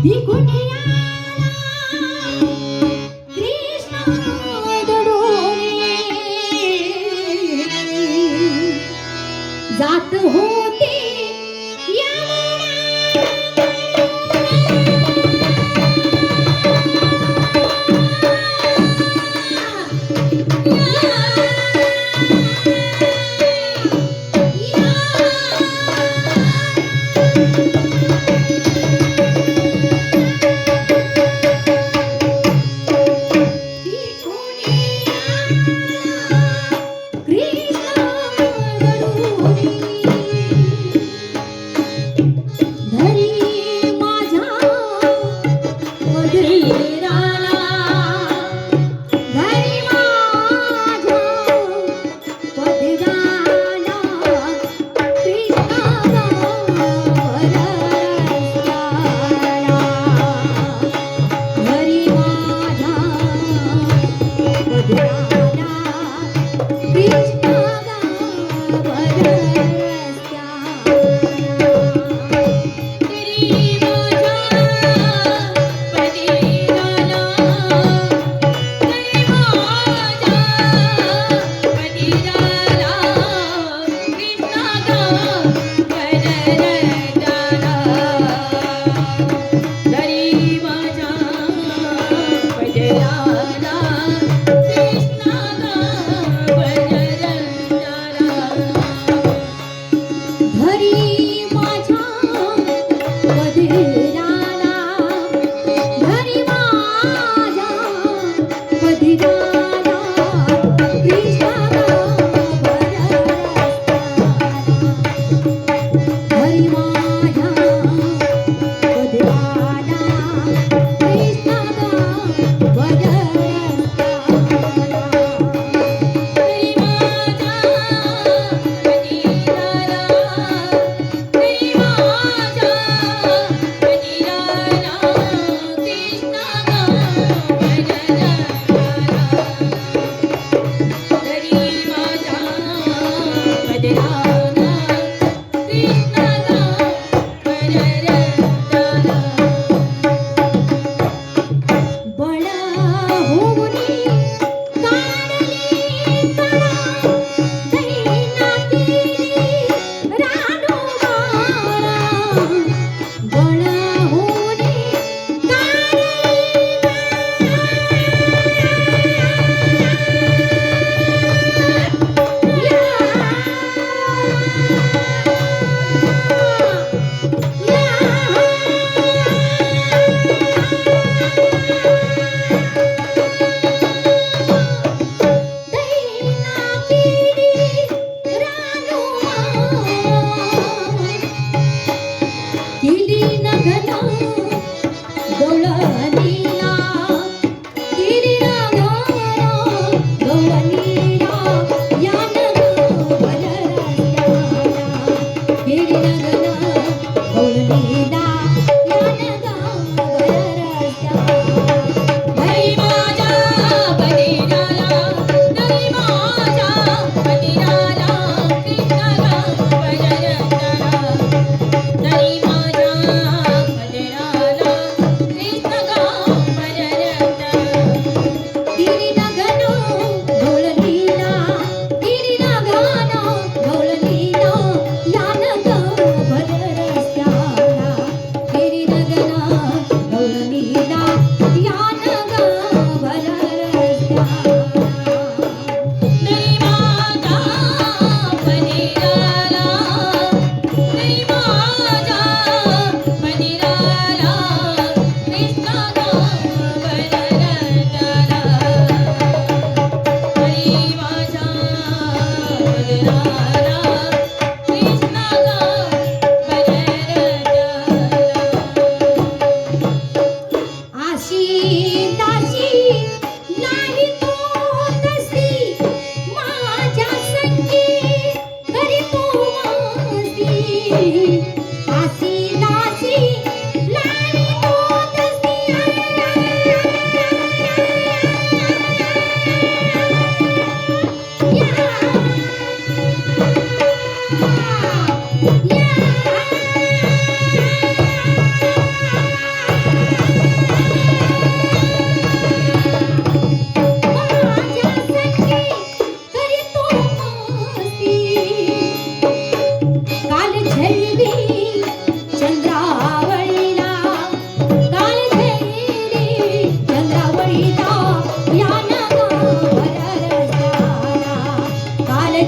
भिकून आला कृष्ण दडून जात होते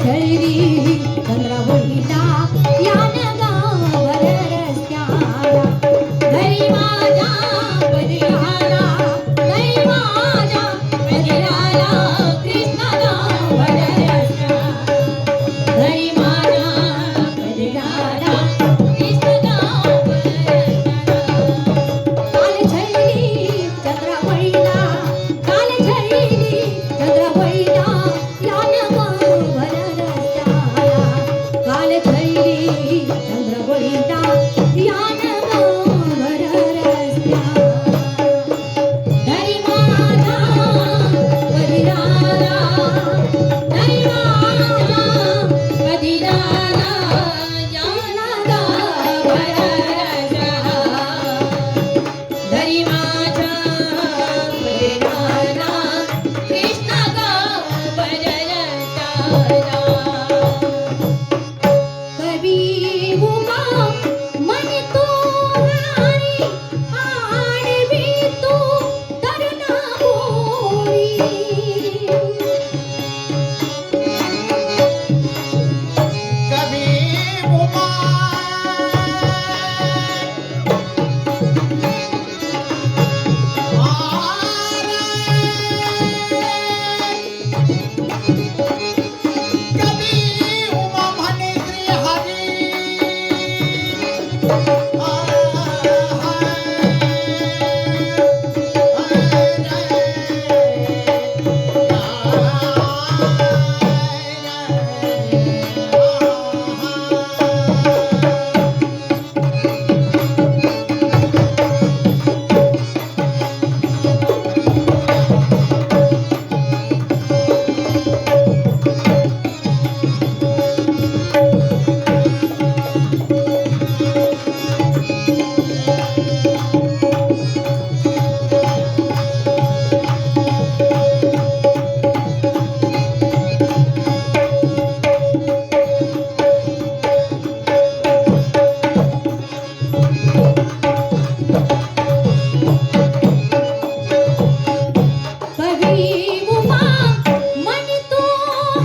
झळली चंद्रावळीला यान गावावर रस्त्याला घरी माझ्या पदराला घरी माझ्या पदराला कृष्ण गावावर रस्त्याला घरी माझ्या पदराला कृष्ण गावावर काल झळली चंद्रावळीला काल झळली चंद्रावळीला यान गावावर रस्त्याला काल झळली चंद्रावळीला यान गावावर रस्त्याला घरी माझ्या पदराला घरी माझ्या पदराला यान गावावर रस्त्याला घरी माझ्या पदराला कृष्ण गावावर रस्त्याला कवी उमा म्हणतो हरी आडवी तो तरुणा गोरी कभी उमा कभी उमा म्हणे श्री कवी उमा म्हणतो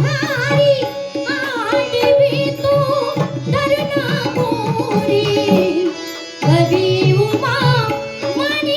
हरी आडवी तो तरुणा गोरी कवी उमा म्हणतो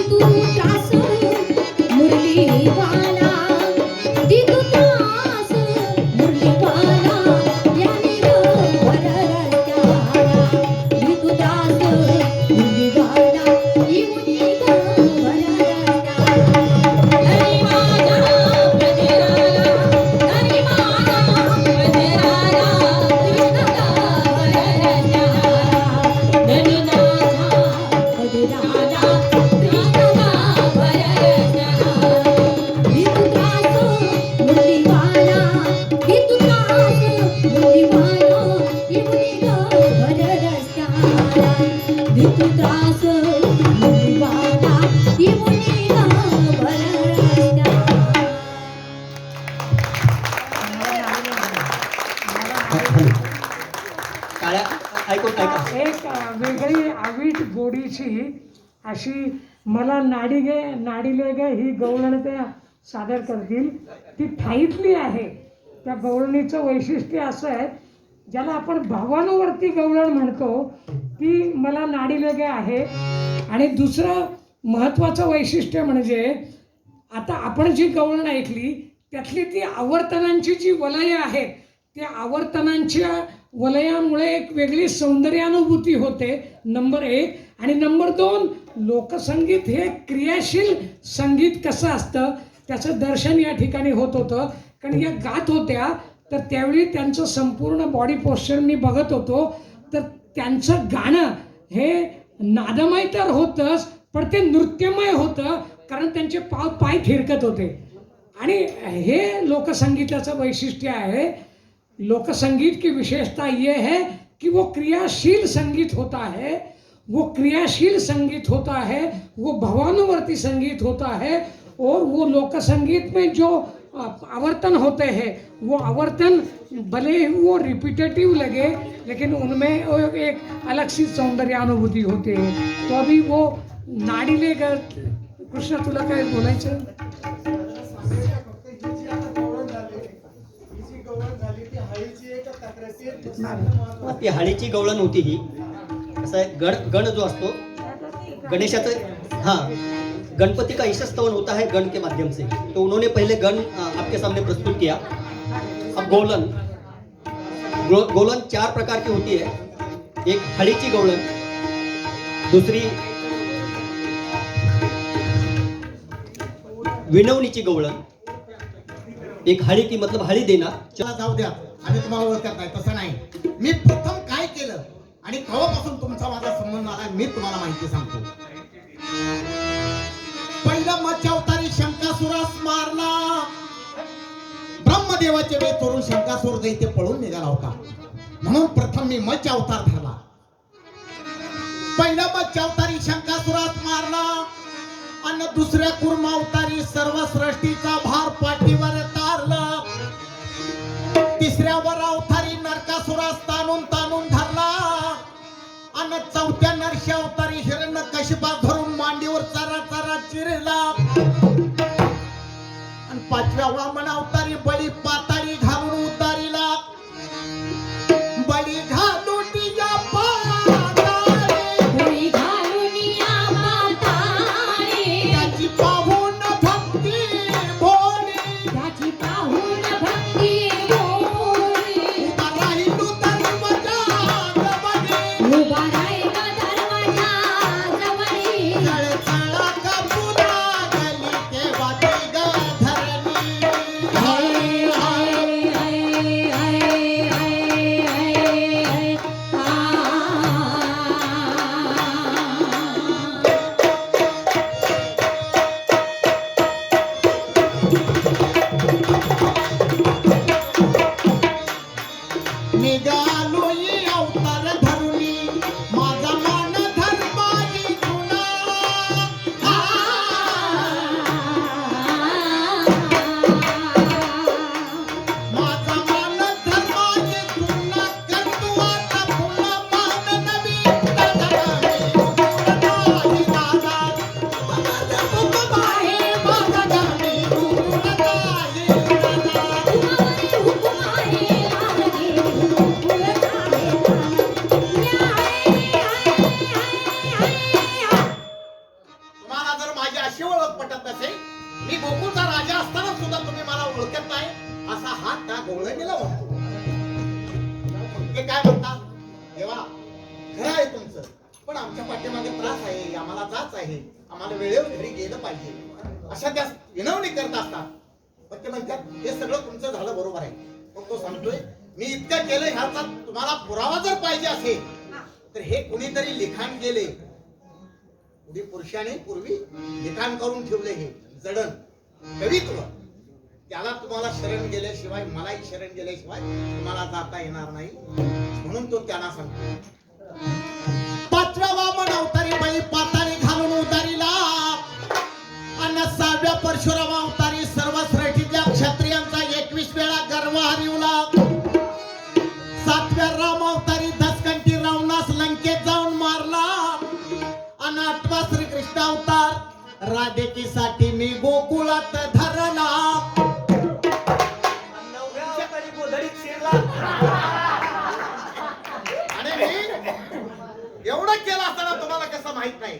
तू त्रास मुरलीवाला तू त्रास मुरलीवाला याने गावावर रस्त्याला तू त्रास मुरलीवाला येऊनी गावावर रस्त्याला घरी माझ्या पदराला घरी माझ्या पदराला कृष्ण गावावर रस्त्याला घरी माझ्या पदराला कृष्ण गावावर रस्त्याला तू त्रास मुरलीवाला तू त्रास मुरलीवाला येऊनी गावावर रस्त्याला तू त्रास मुरलीवाला येऊनी गावावर रस्त्याला काळ्या ऐकून ऐका एक वेगळी आवीट गोडीची अशी मला नाडीले गे ही गवळण त्या सादर करतील. ती ठाईतली आहे. त्या गवळणीचं वैशिष्ट्य असं आहे, ज्याला आपण भावानुवरती गवळण म्हणतो, ती मला नाडीले गे आहे. आणि दुसरं महत्त्वाचं वैशिष्ट्य म्हणजे आता आपण जी गवळण ऐकली त्यातली ती आवर्तनांची जी वलयं आहेत, त्या आवर्तनांच्या वलयामुळे एक वेगळी सौंदर्यानुभूती होते, नंबर 1. आणि नंबर 2, लोकसंगीत हे क्रियाशील संगीत कसं असतं त्याचं दर्शन या ठिकाणी होत होतं. कारण या गात होत्या तर त्यावेळी त्यांचं संपूर्ण बॉडी पोश्चर मी बघत होतो, तर त्यांचं गाणं हे नादमय तर होतंच, पण ते नृत्यमय होतं, कारण त्यांचे पाय थिरकत होते. आणि हे लोकसंगीताचं वैशिष्ट्य आहे. लोकसंगीत की विशेषता ये है कि वो क्रियाशील संगीत होता है, वो क्रियाशील संगीत होता है, वो भवानुवर्ती संगीत होता है। और वो लोक संगीत में जो आवर्तन होते हैं, वो आवर्तन भले ही वो रिपीटेटिव लगे, लेकिन उनमें वो एक अलग सी सौंदर्यानुभूती होते हैं। तो अभी वो नाडीले कृष्ण, तुला काय बोलायचं? ती हाळीची गवळण होती ही. असं आहे, गण जो असतो गणेशाचं, हाँ गणपति का ईश स्तवन होता है गण के माध्यम से। तो उन्होंने पहले गण आपके सामने प्रस्तुत किया। अब गौलन, गौलन 4 प्रकार की होती है। एक हळीची गौलन, दूसरी विनवणीची गवळण, एक हळी की मतलब हळी देना। चला जाऊ द्या, आम्ही तुम्हाला ओळखत नाही, तसं नाही। मी प्रथम काय केलं आणि केव्हापासून तुमचा माझा संबंध आला मी तुम्हाला माहिती सांगतो। पहिला मत्स्य अवतारी शंकासुरास मारला। ब्रह्मदेवाचे वेळ चोरून शंकासुर दैत्य पळून निघाला होता, म्हणून प्रथम मी मत्स्य अवतार धरला। पहिला मत्स्य अवतारी शंकासुरास मारला आणि दुसऱ्या कुर्मा अवतारी सर्व सृष्टीचा भार पाठीवर तारला। तिसऱ्या वर अवतारी नरकासुरास ताणून ताणून धरला आणि चौथ्या नरशी अवतारी हिरण्यकशिपा धरून मांडीवर चरा चरा चिरला आणि पाचव्या वामन अवतारी बळी पाताळी घालून उतारीला। बळी घालून या बळी घालून या पाताळी, त्याची पाहून भक्ती भोळी, त्याची पाहून भक्ती भोळी, उभा राहिलो दरवाजाजवळी, उभा राहिला दरवाजाजवळी, चळचळा कपुरा गली तेव्हा ती धरणी। हाय हाय हाय हाय हाय हाय निघालो ये अवतार धरुणी, माझा मान धर्माची तुला। माझा मान धर्माची तुला, करतो आता पुन्हा मान नवी धरणी। गुरुनाही राजा, माझा हुकूम आहे, माझा धर्मी गुरुनाही राजा। हुकुम आहे माझे, गुरुचा तुम्हाला जर माझी अशी ओळख पटत नसेल, मी गोकुळचा राजा असताना सुद्धा तुम्ही मला ओळखत नाही, असा हात त्या गवळणीला म्हणतो। ते काय म्हणतात, देवा खरं आहे तुमचं, पण आमच्या पाठीमागे त्रास आहे, आम्हाला जाच आहे, आम्हाला वेळेवर घरी गेलं पाहिजे, अशा त्या विनवणी करत असतात। पण ते म्हणतात हे सगळं तुमचं झालं बरोबर आहे, पण तो सांगतोय मी इतकं केलं, ह्याचा तुम्हाला पुरावा जर पाहिजे असेल तर हे कुणीतरी लिखाण केले। पुढे पुरुषाने पूर्वी लिखाण करून ठेवले, हे जडण कवित्व, त्याला तुम्हाला शरण गेल्याशिवाय, मलाही शरण गेल्याशिवाय तुम्हाला जाता येणार नाही, म्हणून तो त्यांना सांगतो। पाचव्या वामन अवतारी बळी पाताळी घालून उतारीला आणि 6व्या परशुराम अवतारी सर्व सृष्टीतल्या क्षत्रियांचा 21 वेळा गर्व हरवला। 7व्या राम अवतारी दसकंठी रावणास लंकेत जाऊन मारला आणि 8वा श्रीकृष्ण अवतार राधिकेसाठी मी गोकुळात धरला। 9व्या तरी गोधडीत शिरला आणि मी एवढं केलं असताना तुम्हाला कसं माहित नाही,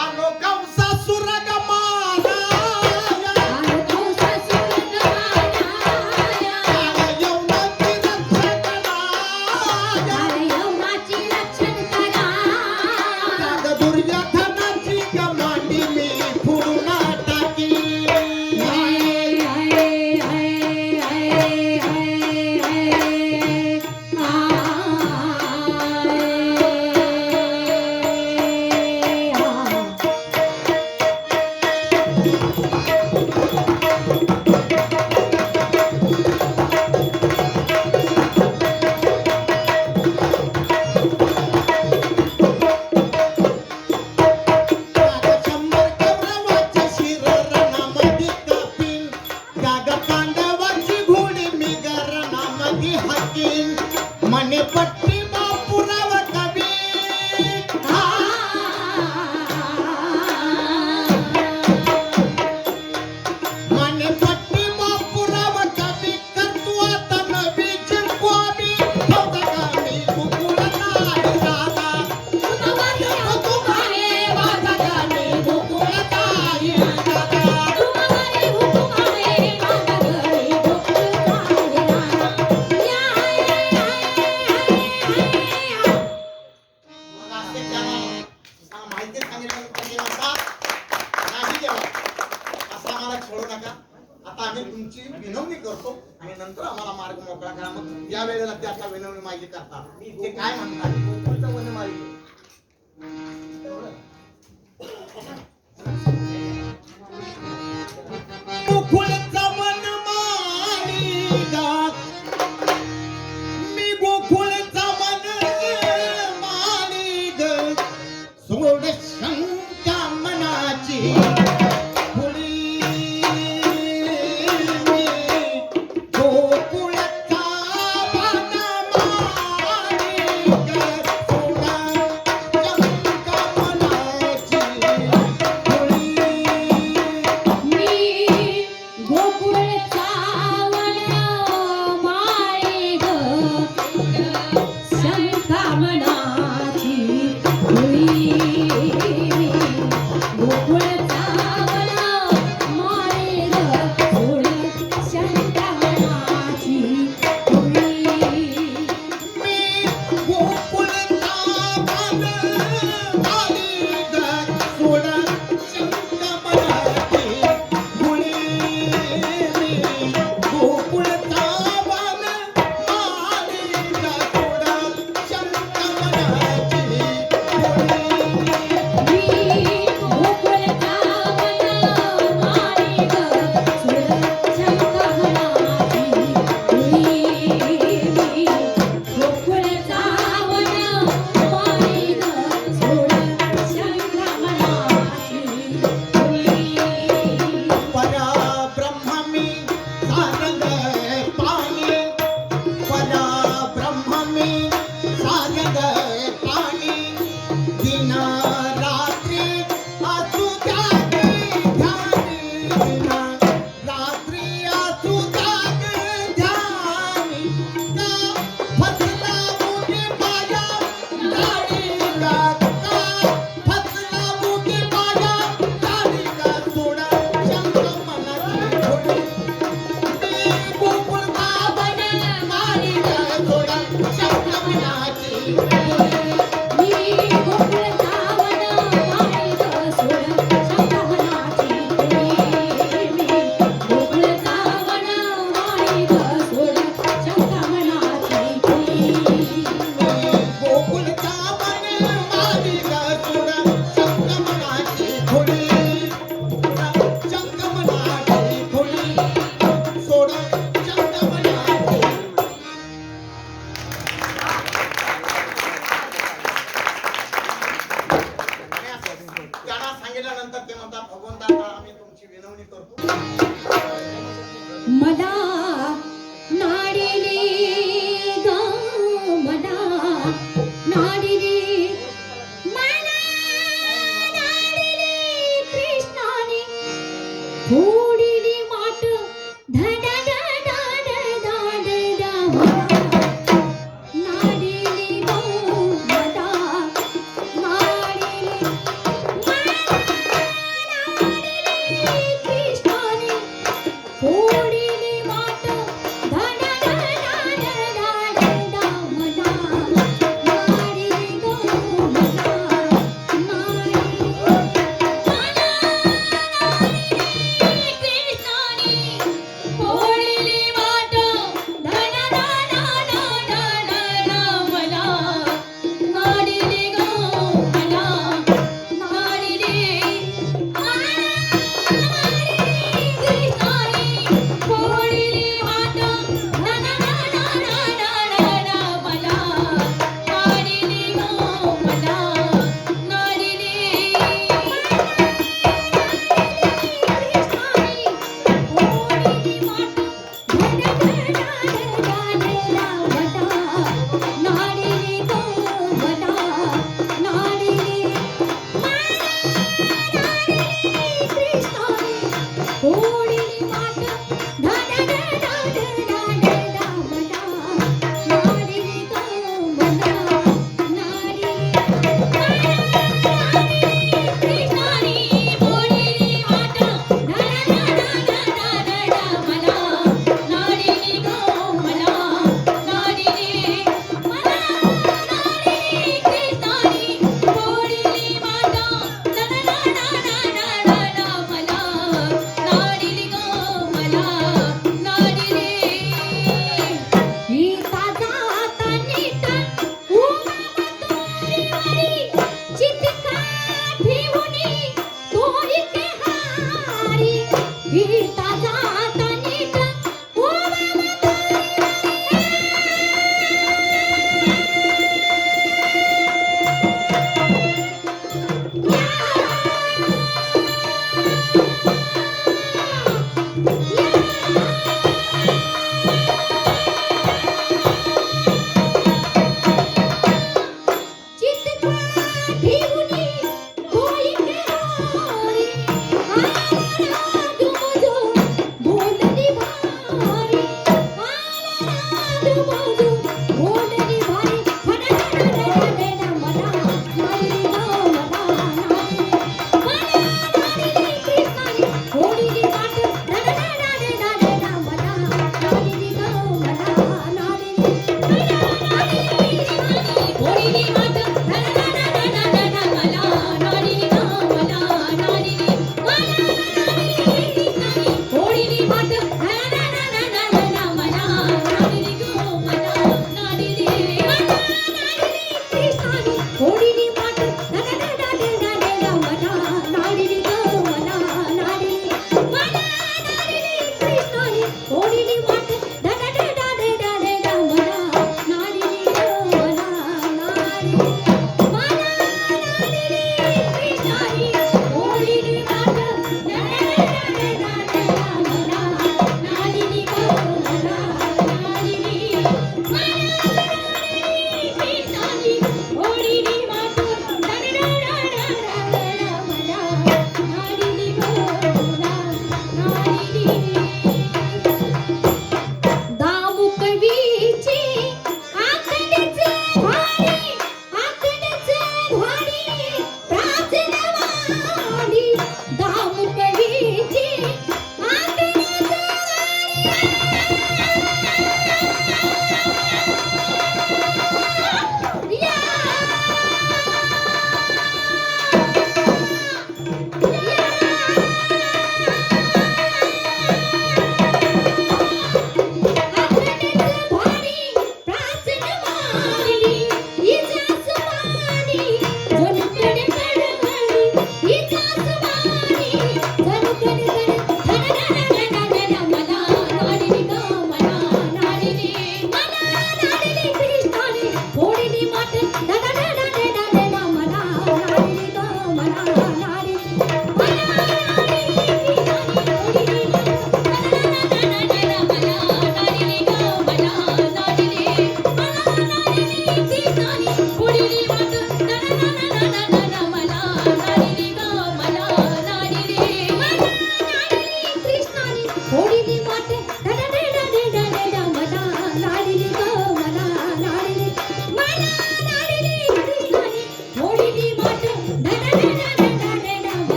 अनोखा मारा आणि ते सांगितल्यानंतर ते म्हणतात नाही देवा असा आम्हाला छोडू नका. आता आम्ही तुमची विनवणी करतो आणि नंतर आम्हाला मार्ग मोकळा करा. मग या वेळेला ते आता विनवणी माझी करतात. ते काय म्हणतात कोणतं वनमाळी गोकुळचा वनमाळी गा मी गोकुळचा वनमाळी ग सोड शंका मनाची खुळी गोकुळचा वनमाळी ग सोड शंका मनाची खुळी मी गोकुळचा वनमाळी ग शंका मनाची खुळी. गोकुळचा वनमाळी ग सोड शंका मनाची खुळी. मी गोकुळचा वनमाळी ग सोड शंका मनाची खुळी. मी गोकुळचा वनमाळी ग सोड शंका मनाची खुळी. मी गोकुळचा वनमाळी ग सोड शंका मनाची खुळी. मी गोकुळचा वनमाळी ग सोड शंका मनाची खुळी. परब्रह्म मी सारंग पाणी परब्रह्म मी सारंग पाणी दिना रात्री असू जागे ध्यानी दिना रात्री असू जागे ध्यानी का फसला मुझे पाया गाडी का फसला मुझे पाया गाडी का सोडा शंक मनाची खोडी. मी गोकुळचा वनमाळी ग सोडा शंक मनाची खोडी. मी गोकुळचा वनमाळी ग सोड शंका मनाची खुळी. मी गोकुळचा वनमाळी ग सोड शंका मनाची खुळी. गोकुळचा वनमाळी ग सोडा शंक मनाची खोडी. शंक मनाची खोडी सोडा शंक मनाची. त्यांना सांगितल्यानंतर ते म्हणतात भगवंता आता आम्ही तुमची विनवणी करतो. मला नाडिली ग मला नाडिली मला नाडिली कृष्णाने फोडिली माट धड धड धड धड नाडिली ग मला नाडिली कृष्णाने फोडिली माट हारी चितका ठेवूनी तो इथे हारी भिडता जाता नीट चितका ठेवूनी तो इथे हारी आला राजू बोलली भारी आला राजू बोलली भारी फडफड मला नारी गो मला नारी कृष्णानी होळी वाट मला नारी गो मला नारी होळी वाट मला नारी गो मला नारी होळी वाट मला नारी गो मला नारी कृष्णानी होळी वाट मला नारी गो मला नारी कृष्णानी होळी वाट मला नारी गो दामुकवीची आकडेचे भारी प्राचीनवाडी दामुकवीची आकडेचे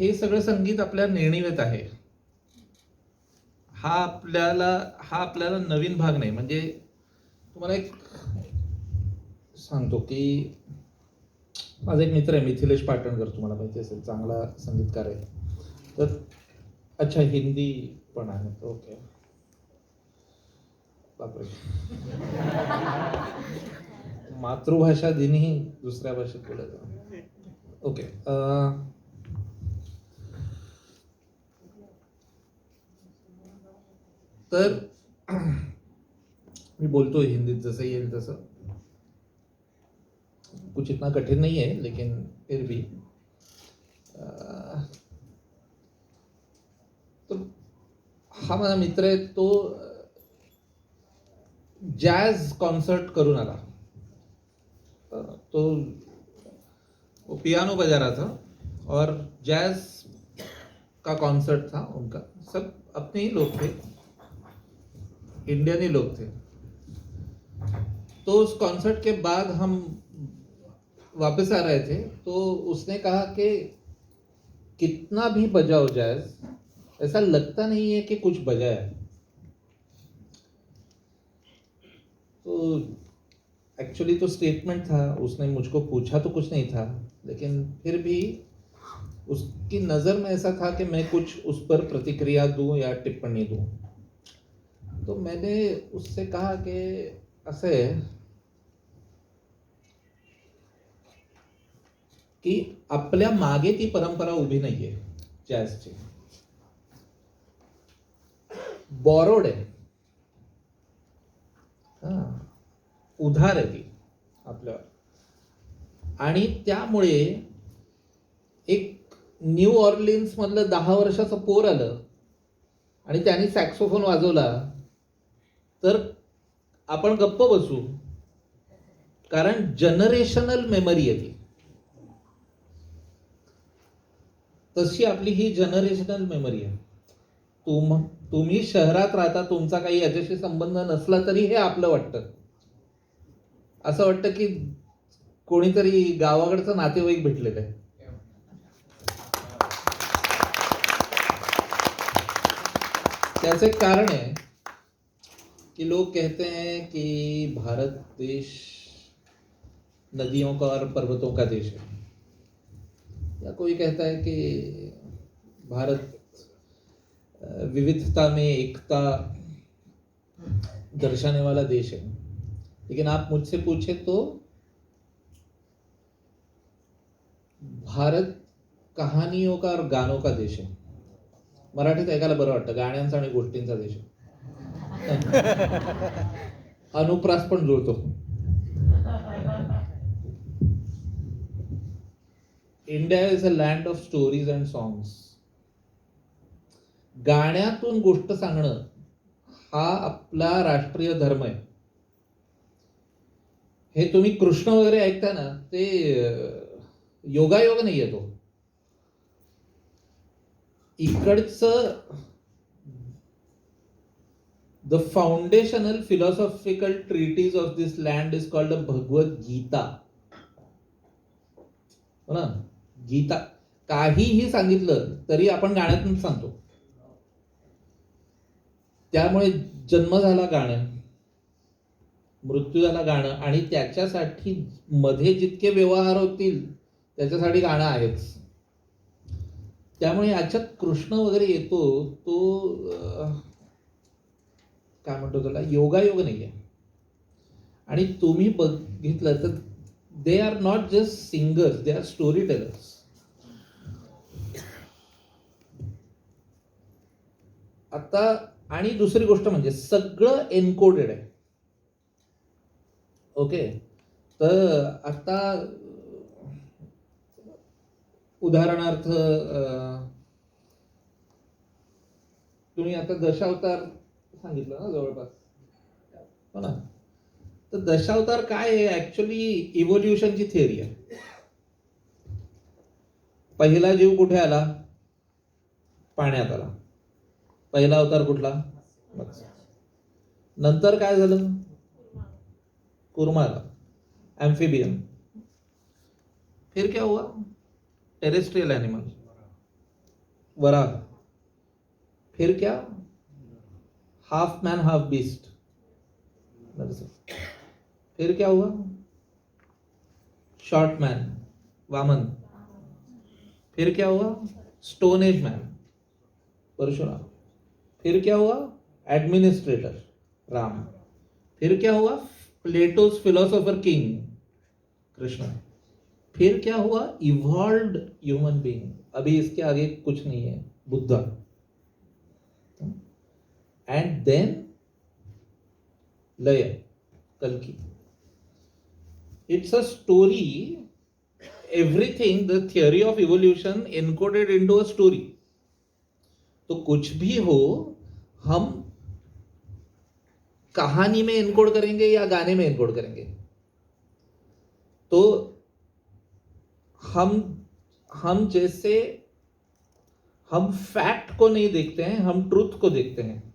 हे सगळं संगीत आपल्या नेणीवेत आहे. हा आपल्याला नवीन भाग नाही. म्हणजे तुम्हाला एक सांगतो की माझा एक मित्र आहे मिथिलेश पाटणकर, तुम्हाला माहिती असेल, चांगला संगीतकार आहे. तर अच्छा, हिंदी पण आहे, ओके. बापरे, मातृभाषा दिनही दुसऱ्या भाषेत बोलत, ओके. तर मी बोलतो हिंदीत जसं येईल तसं. कुछ इतना कठिन नहीं है, लेकिन फिर भी तो हा माझा मित्र आहे, तो जॅज कॉन्सर्ट करून आला. तो वो पियानो बजा रहा था और जैज का कॉन्सर्ट था उनका. सब अपने ही लोग थे, इंडियन ही लोग थे. तो उस कॉन्सर्ट के बाद हम वापस आ रहे थे, तो उसने कहा कि कितना भी बजाओ जैज, ऐसा लगता नहीं है कि कुछ बजाया है. तो एक्चुअली तो स्टेटमेंट था, उसने मुझको पूछा तो कुछ नहीं था, लेकिन फिर भी उसकी नज़र में ऐसा था कि मैं कुछ उस पर प्रतिक्रिया दूं या टिप्पणी दूं। तो मैंने उससे कहा कि असे की आपल्या मागे ती परंपरा उभी नाहीये जॅझची, बॉरोड आहे, उधार आहे ती आपल्यावर, आणि त्यामुळे एक न्यू ऑर्लिन्स मधलं 10 वर्षाचं पोर आलं आणि त्यांनी सॅक्सोफोन वाजवला तर आपण गप्प बसू, कारण जनरेशनल मेमरी आहे ती. तशी आपली ही जनरेशनल मेमरी आहे. तुम्ही शहरात राहता, तुमचा काही याच्याशी संबंध नसला तरी हे आपलं वाटतं. असं वाटतं की कोणीतरी गावाकडचं नातेवाईक भेटलेलं आहे. त्याचे एक कारण है कि लोग कहते हैं कि भारत देश नदियों का और पर्वतों का देश है, या कोई कहता है कि भारत विविधता में एकता दर्शाने वाला देश है. लेकिन आप मुझसे पूछे तो भारत कहानियों का और गानों का देश है. मराठीत ऐकायला बरं वाटतं, गाण्यांचा आणि गोष्टींचा देश आहे. अनुप्रास पण जुळतो. India is a land of stories and songs. गाण्यातून गोष्ट सांगणं हा आपला राष्ट्रीय धर्म आहे. हे तुम्ही कृष्ण वगैरे ऐकता ना, ते योगायोग नाही आहे तो. इकडचं the foundational philosophical treatise of this land is called Bhagavad Gita. हो ना, गीता. काहीही सांगितलं तरी आपण गाण्यातून सांगतो. त्यामुळे जन्म झाला गाणं, मृत्यू झाला गाणं, आणि त्याच्यासाठी मध्ये जितके व्यवहार होतील त्याच्यासाठी गाणं आहेच. त्यामुळे याच्यात कृष्ण वगैरे येतो तो काय म्हणतो त्याला, योगायोग नाही आहे. आणि तुम्ही बघितलं तर they are not just singers, they are story tellers. आता आणि दुसरी गोष्ट म्हणजे सगळं एन्कोडेड आहे. ओके, तर आता उदाहरणार्थ तुम्ही आता दशावतार सांगितलं ना जवळपास, हो ना. तर दशावतार काय आहे, ऍक्च्युअली इव्होल्युशनची थिअरी आहे. पहिला जीव कुठे आला, पाण्यात आला. पहिला अवतार कुठला, नंतर काय झालं, कुर्मा, एम्फिबियन. फिर क्या हुआ, टेरेस्ट्रियल एनिमल, वराह. फिर क्या, हाफ मैन हाफ बीस्ट. फिर क्या हुआ, शॉर्ट मैन, वामन. फिर क्या हुआ, स्टोन एज मैन, परशुराम. फिर क्या हुआ, एडमिनिस्ट्रेटर, राम. फिर क्या हुआ, प्लेटोस फिलोसोफर किंग, कृष्ण. फिर क्या हुआ, इवॉल्व्ड ह्यूमन बीइंग. अभी इसके आगे कुछ नहीं है, बुद्धा. एंड देन लय, कल्कि. It's a story. Everything, the theory of evolution encoded into a story. तो कुछ भी हो, हम कहानी में एनकोड करेंगे या गाने में एनकोड करेंगे. तो हम जैसे हम फैक्ट को नहीं देखते हैं, हम ट्रुथ को देखते हैं.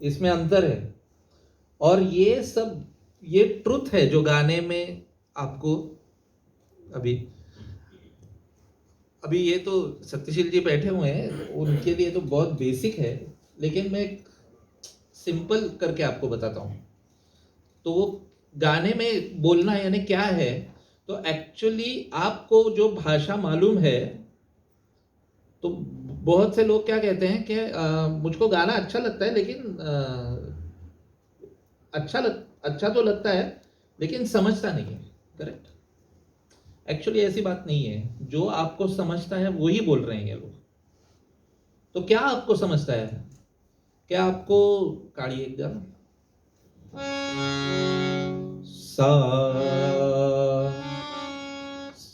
इसमें अंतर है. और ये सब, ये ट्रुथ है जो गाने में आपको अभी ये तो सत्यशील जी बैठे हुए हैं, उनके लिए तो बहुत बेसिक है, लेकिन मैं सिंपल करके आपको बताता हूं. तो वो गाने में बोलना यानी क्या है, तो तो एक्चुअली आपको जो भाषा मालूम है, तो बहुत से लोग क्या कहते हैं कि मुझको गाना अच्छा लगता है, लेकिन अच्छा तो लगता है लेकिन समझता नहीं है। करेक्ट? एक्चुअली ऐसी बात नहीं है, जो आपको समझता है वही बोल रहे हैं ये लोग। तो क्या आपको समझता है? क्या आपको काड़ी एकदम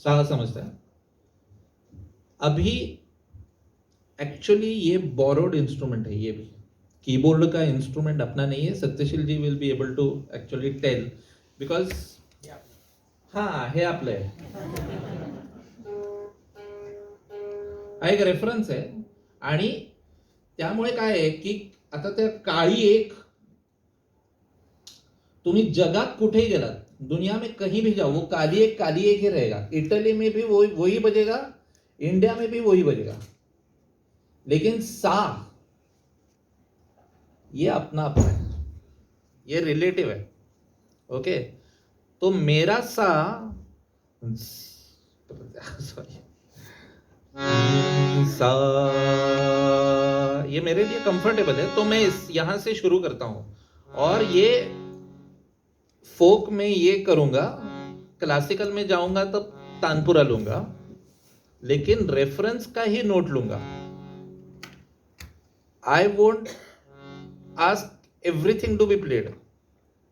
सा समझता है? अभी एक्चुअली ये बोरोड इंस्ट्रूमेंट है, ये भी कीबोर्ड का इंस्ट्रूमेंट अपना नहीं है। Satyasheel ji will be able to actually tell, because हाँ हे आपलं आहे, हा एक रेफरन्स आहे. आणि त्यामुळे काय आहे की आता त्या काळी एक, तुम्ही जगात कुठेही गेलात, दुनिया में कहीं भी जाओ, वो काली एक ही रहेगा. इटली में भी वही बजेगा, इंडिया में भी वही बजेगा. लेकिन सा ये अपना अपना है, ये रिलेटिव है. ओके, तो मेरा सा सॉरी सा ये मेरे लिए कंफर्टेबल है, तो मैं यहां से शुरू करता हूं. और ये फोक में ये करूंगा, क्लासिकल में जाऊंगा तब तानपुरा लूंगा, लेकिन रेफरेंस का ही नोट लूंगा. I won't ask everything to be played.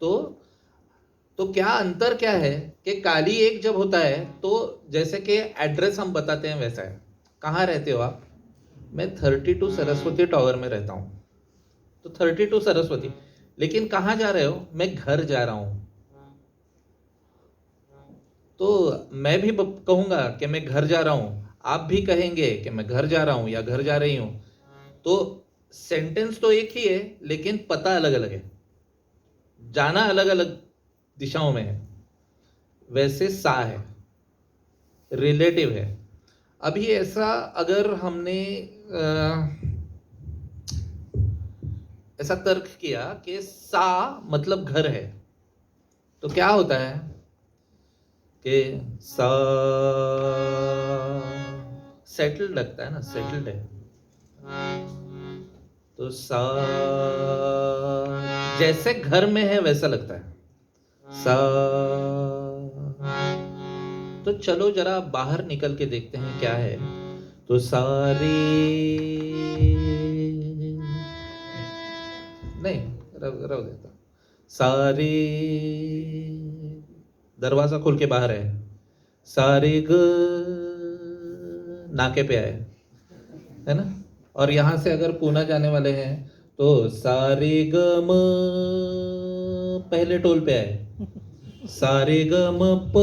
तो क्या अंतर क्या है कि काली एक जब होता है तो जैसे कि एड्रेस हम बताते हैं वैसा है. कहाँ रहते हो आप? मैं 32 सरस्वती टावर में रहता हूँ. तो 32 सरस्वती, लेकिन कहाँ जा रहे हो? मैं घर जा रहा हूँ. तो मैं भी कहूँगा कि मैं घर जा रहा हूँ, आप भी कहेंगे कि मैं घर जा रहा हूँ या घर जा रही हूँ. तो सेंटेंस तो एक ही है, लेकिन पता अलग अलग है, जाना अलग अलग दिशाओं में है. वैसे सा है, रिलेटिव है. अभी ऐसा अगर हमने ऐसा तर्क किया कि सा मतलब घर है, तो क्या होता है कि सा सेटल्ड लगता है ना, सेटल्ड है. तो सा जैसे घर में है वैसा लगता है सा. तो चलो जरा बाहर निकल के देखते हैं क्या है. तो सारे नहीं रहो देता. सारे दरवाजा खोल के बाहर है. सारे ग नाके पे आए है ना. और यहां से अगर पूना जाने वाले हैं तो सारे ग म पहले टोल पे आए. सारे ग म प,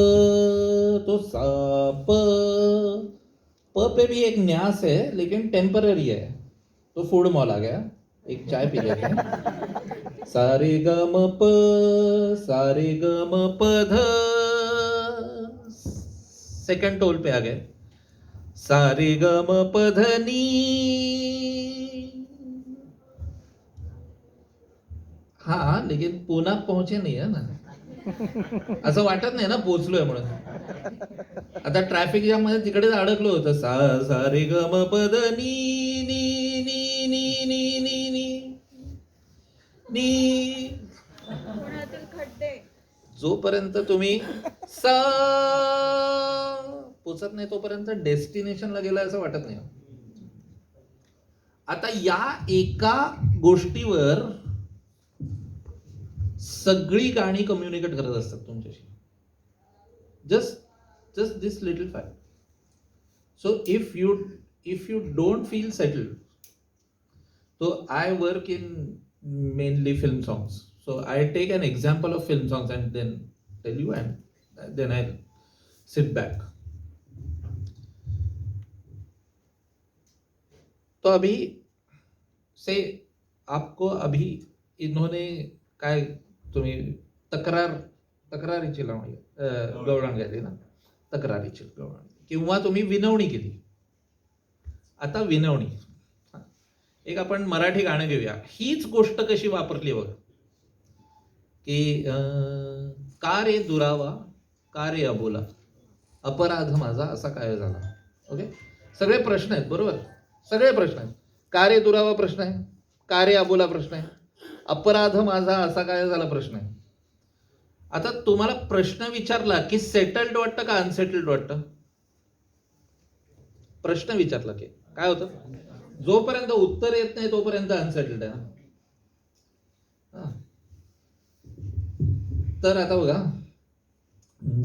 तो सा प पे भी एक न्यास है लेकिन टेम्पररी है. तो फूड मॉल आ गया, एक चाय पी लेते हैं. सारे ग म प, सारे ग म प ध, सेकंड टोल पे आ गए. सारे ग म प ध नी. हाँ, लेकिन पुन्हा पहुंचे नाही आहे ना, असं वाटत नाही ना पोहोचलोय म्हणून. आता ट्रॅफिक जाम मध्ये तिकडेच अडकलो होतं. सा रे ग म प ध नी नी नी नी नी नी नी नी. जोपर्यंत तुम्ही सा पोचत नाही तोपर्यंत डेस्टिनेशनला गेला असं वाटत नाही. आता या एका गोष्टीवर सगळी गाणी कम्युनिकेट करत असतात तुमच्याशी. Just this little fact. So if you don't feel settled, so I work in mainly film songs, so I take an example of film songs and then tell you, and then I sit back. तो अभी से आपको अभी इन्होंने काय तुम्ही तक्रारीची लावणी गवळण गायली ना, तक्रारीची गवळण, किंवा तुम्ही विनवणी केली. आता विनवणी, एक आपण मराठी गाणं घेऊया. हीच गोष्ट कशी वापरली बघा की का रे दुरावा, का रे अबोला. अपराध माझा असा काय झाला. ओके, सगळे प्रश्न आहेत, बरोबर, सगळे प्रश्न आहेत. का रे दुरावा प्रश्न आहे, का रे अबोला प्रश्न आहे, अपराध माझा असा काय झाला प्रश्न आहे. आता तुम्हाला प्रश्न विचारला की सेटल्ड वाटतं का अनसेटल्ड वाटतं. प्रश्न विचारला की काय होतं, जोपर्यंत उत्तर येत नाही तोपर्यंत अनसेटल्ड आहे ना. हा. तर आता बघा,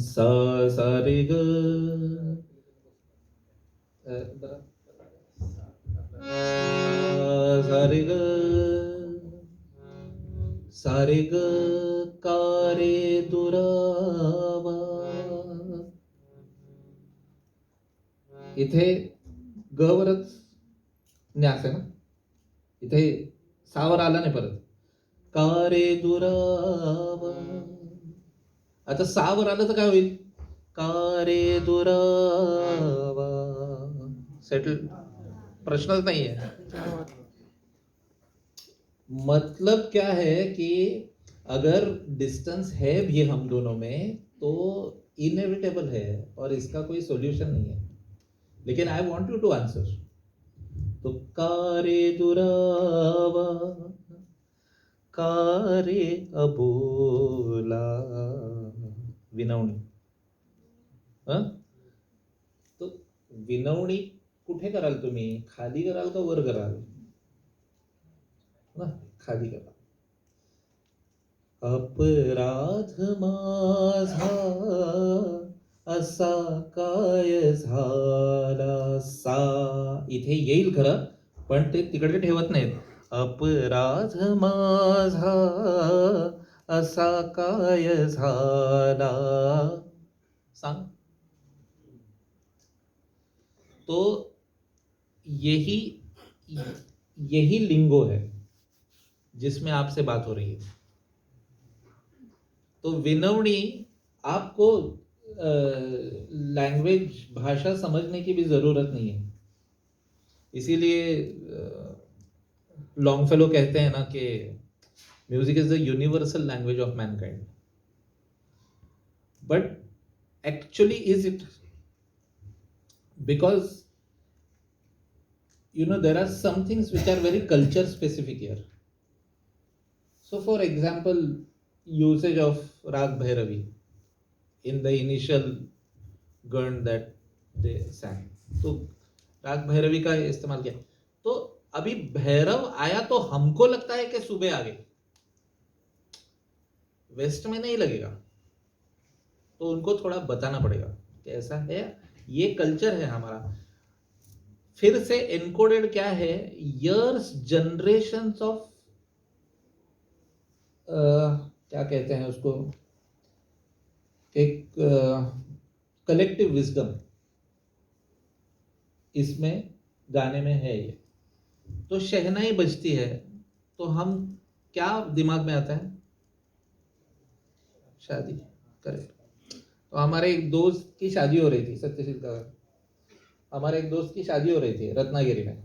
सा सा रे ग, सा रे ग, सा रे ग, का रे दुरावा. इथे ग वरच न्यास आहे ना, इथे सावर आला नाही परत. का रे दुरावा. आता सावर आलं तर काय होईल, का रे दुरावा. सेटल, प्रश्नच नहीं है. मतलब क्या है कि अगर डिस्टेंस है भी हम दोनों में तो इनएविटेबल है और इसका कोई सॉल्यूशन नहीं है. लेकिन I want you to answer. तो कारे दुरावा, कारे अबोला, विनवणी. तो विनवणी कुठे कराल तुम्ही, खाली कराल का वर कराल ना, खाली करा. अपराध माझा असा काय झाला. सा इथे येईल खरं, पण ते तिकडे ठेवत नाहीत. अपराध माझा असा काय झाला. सांग. तो यही यही लिंगो है जिसमें आपसे बात हो रही है. तो विनवणी आपको लैंग्वेज, भाषा समझने की भी जरूरत नहीं है. इसीलिए लॉन्गफेलो कहते हैं ना कि music is the universal language of Mankind. But actually is it? Because there are some things which are very culture specific here. So for example, usage of Rag Bhairavi in the initial gand that they sang. तो राग भैरवी का इस्तेमाल KIA. तो अभी भैरव आया तो हमको लगता है कि सुबह आ गई, वेस्ट में नहीं लगेगा. तो उनको थोड़ा बताना पड़ेगा कि ऐसा है, ये कल्चर है हमारा. फिर से एनकोडेड क्या है, इयर्स, जनरेशंस ऑफ, क्या कहते हैं उसको, एक कलेक्टिव विजडम इसमें गाने में है. ये तो शहनाई बजती है तो हम क्या दिमाग में आता है, शादी. करेक्ट. तो हमारे एक दोस्त की शादी हो रही थी, सत्यशील का, हमारे एक दोस्त की शादी हो रही थी रत्नागिरी में.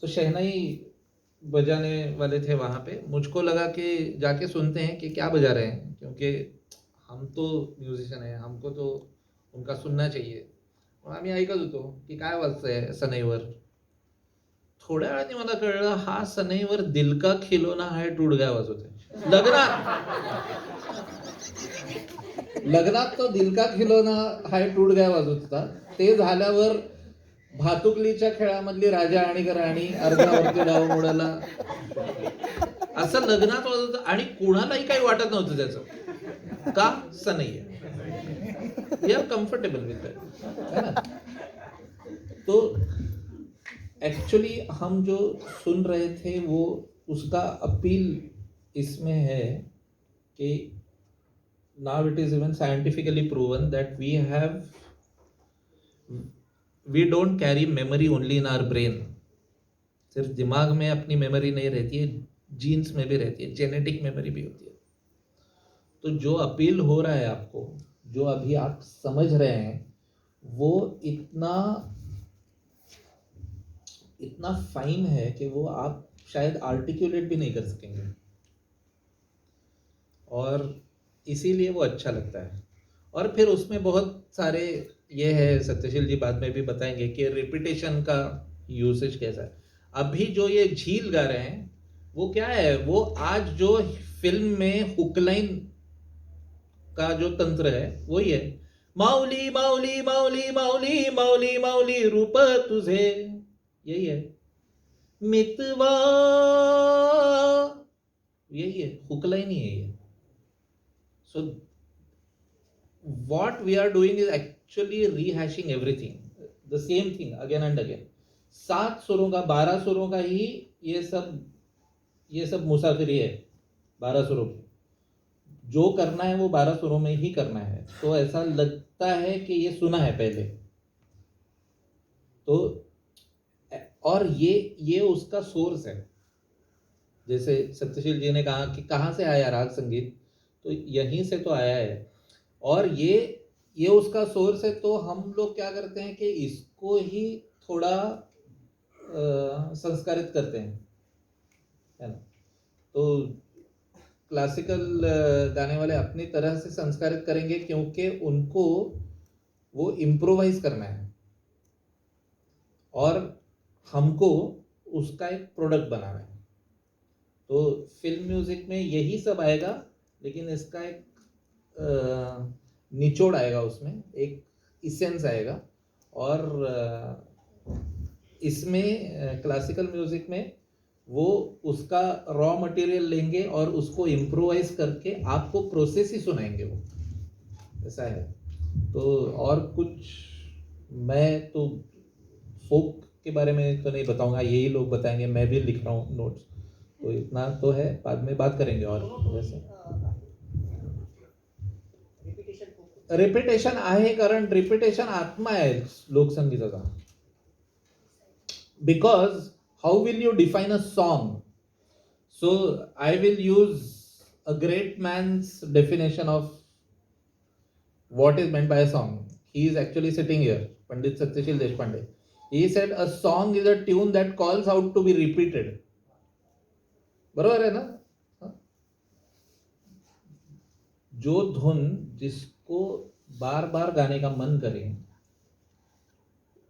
तो शहनाई बजाने वाले थे वहाँ पे. मुझको लगा कि जाके सुनते हैं कि क्या बजा रहे हैं, क्योंकि हम तो म्युझिशियन आहे, हमको तो उनका सुनना चाहिए. मग आम्ही ऐकत होतो की काय वाजतंय सनईवर. थोड्या वेळाने मला कळलं हा सनईवर दिल का खिलौना है टूट गया वाजवतोय. लग्नात तो दिल का खिलौना हाय टूट गया वाजवत होता. ते झाल्यावर भातुकलीच्या खेळामधली राजा आणि राणी अर्ध्यावरती डाव मोडाला असं लग्नात वाजवत. आणि कुणालाही काही वाटत नव्हतं त्याचं. का? सनई आहे, we are comfortable with that. तो एक्चुअली हम जो सुन रहे थे वो उसका अपील इसमें है कि now it is even scientifically proven that we don't carry memory only in our brain. सिर्फ दिमाग में अपनी मेमोरी नहीं रहती है, जीन्स में भी रहती है, जेनेटिक मेमोरी भी होती है. तो जो अपील हो रहा है आपको, जो अभी आप समझ रहे हैं, वो इतना फाइन है कि वो आप शायद आर्टिकुलेट भी नहीं कर सकेंगे. और इसीलिए वो अच्छा लगता है। और फिर उसमें बहुत सारे ये है, सत्यशील जी बाद में भी बताएंगे कि रिपीटेशन का यूसेज कैसा है। अभी जो ये झील गा रहे हैं वो क्या है, वो आज जो फिल्म में हुकलाइन का जो तंत्र है वही है, माऊली माऊली माऊली माऊली माऊली माऊली रूप तुझे, यही है मितवा, यही है, हुकलाइन ही है ये। So what we are doing is actually rehashing everything, the same thing again and again। 7 सुरों का, 12 सुरों का ही ये सब मुसाफिरी है। 12 सुरों की जो करना है वो 12 सुरों में ही करना है। तो ऐसा लगता है कि ये सुना है पहले तो, और ये उसका सोर्स है। जैसे सत्यशील जी ने कहा कि कहाँ से आया राग संगीत, तो यहीं से तो आया है। और ये उसका सोर्स है। तो हम लोग क्या करते हैं कि इसको ही थोड़ा संस्कारित करते हैं, है ना। तो क्लासिकल गाने वाले अपनी तरह से संस्कारित करेंगे क्योंकि उनको वो इम्प्रोवाइज करना है और हमको उसका एक प्रोडक्ट बनाना है। तो फिल्म म्यूजिक में यही सब आएगा, लेकिन इसका एक निचोड़ आएगा, उसमें एक इसेंस आएगा। और इसमें क्लासिकल म्यूजिक में वो उसका रॉ मटेरियल लेंगे और उसको इम्प्रोवाइज करके आपको प्रोसेस ही सुनाएंगे वो, ऐसा है। तो और कुछ मैं तो फोक के बारे में तो नहीं बताऊंगा, यही लोग बताएंगे, मैं भी लिख रहा हूँ नोट्स, तो इतना तो है, बाद में बात करेंगे। और वैसे रिपिटेशन आहे, कारण रिपिटेशन आत्मा आहे लोकसंगीताचा। Because how will you define a song? So I will use a great man's definition of what is meant by a song. He is actually sitting here, Pandit Satyashil Deshpande. He said a song is a tune that calls out to be repeated. बरोबर है ना? जो धुन जिसको बार बार गाने का मन करे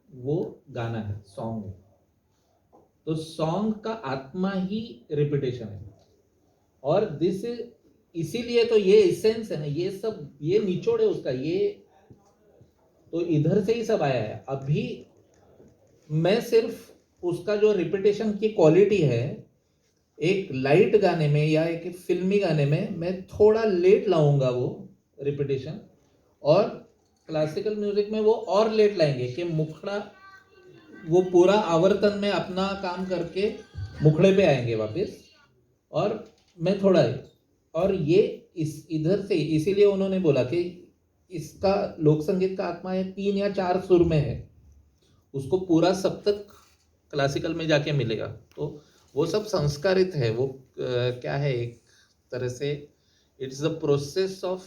वो गाना है, सॉन्ग है। तो सॉन्ग का आत्मा ही रिपीटेशन है। और दिस इसीलिए तो ये इसेंस है ना, ये सब, ये निचोड़ है उसका, ये तो इधर से ही सब आया है। अभी मैं सिर्फ उसका जो रिपीटेशन की क्वालिटी है, एक लाइट गाने में या एक फिल्मी गाने में मैं थोड़ा लेट लाऊंगा वो रिपीटेशन, और क्लासिकल म्यूजिक में वो और लेट लाएंगे कि मुखड़ा वो पूरा आवर्तन में अपना काम करके मुखड़े पे आएंगे वापस, और मैं थोड़ा ही। और ये इस इधर से, इसीलिए उन्होंने बोला कि इसका लोक संगीत का आत्मा है 3 या 4 सुर में है, उसको पूरा सप्तक क्लासिकल में जाके मिलेगा। तो वो सब संस्कारित है। वो क्या है, एक तरह से it's the process of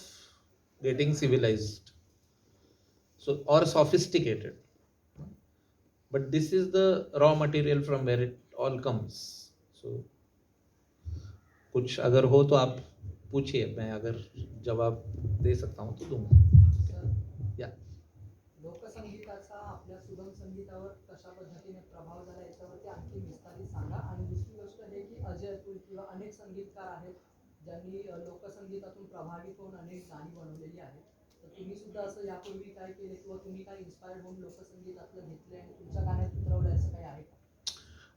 getting civilised, so और sophisticated, but this is the raw material from where it all comes. So कुछ अगर हो तो आप पूछिए, मैं अगर जवाब दे सकता हूँ तो दूंगा। या लोकसंगीताचा आपल्या सुगम संगीतावर कशा पद्धतीने प्रभाव झाला याच्यावरती आणखी विस्तारित सांगा। आणि दुसरी गोष्ट हे की अजय अतुल किंवा अनेक संगीतकार आहेत ज्यांनी लोकसंगीतातून प्रभावित होऊन अनेक गाणी बनवलेली आहेत, तर तुम्ही सुद्धा असं यापूर्वी काय केले किंवा तुम्ही काय इन्स्पायर्ड होऊन लोकसंगीतातलं घेतले आणि तुमच्या गाण्यात उतरवलं, असं काही आहे का?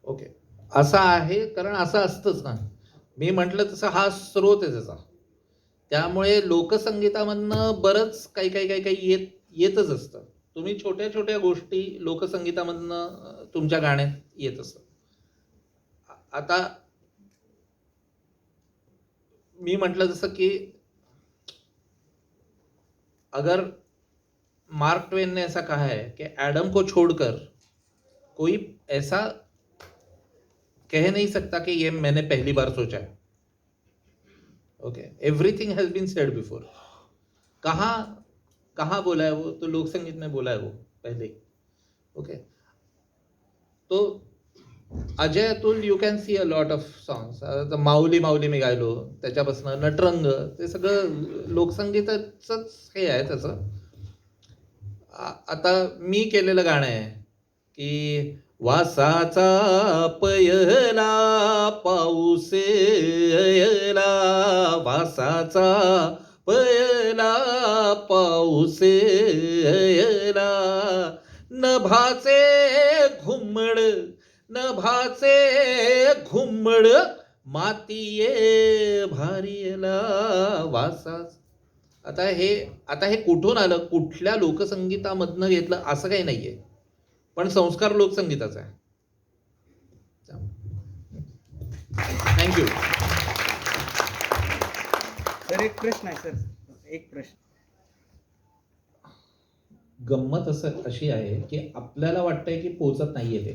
ओके, असं आहे, कारण असं असतंच ना, मी म्हटलं तसं हा स्रोत आहे त्याचा, त्यामुळे लोकसंगीतामधनं बरंच काही येतच असतं। तुम्ही छोट्या छोट्या गोष्टी लोकसंगीतामधनं तुमच्या गाण्यात येत असतं। आता मी म्हटलं जसं की अगर मार्क ट्वेन ने ऐसा कहा है कि एडम को छोड़कर कोई ऐसा कह नहीं सकता कि ये मैंने पहली बार सोचा है। Okay, everything has been said before. कहाँ बोला है वो? तो लोक संगीत में बोला है वो पहले ही। ओके, तो Ajay Atul you can see a lot of songs. Mauli Mauli मी गायलो, त्याच्यापासून नटरंग, ते सगळं लोकसंगीताचंच हे आहे त्याचं. आता मी केलेलं गाणं आहे की वासाचा पयला पाऊस येला, वासाचा पयला पाऊस येला, नभाचे घुमड, नभाचे घुमड, मातीये भारीला वासाच. आता हे कुठून आलं, कुठल्या लोकसंगीतामधनं घेतलं असं काही नाहीये, पण संस्कार लोकसंगीताचा आहे. थँक्यू. सर एक प्रश्न आहे सर, एक प्रश्न. गंमत अशी आहे की आपल्याला वाटतंय की पोचत नाहीये,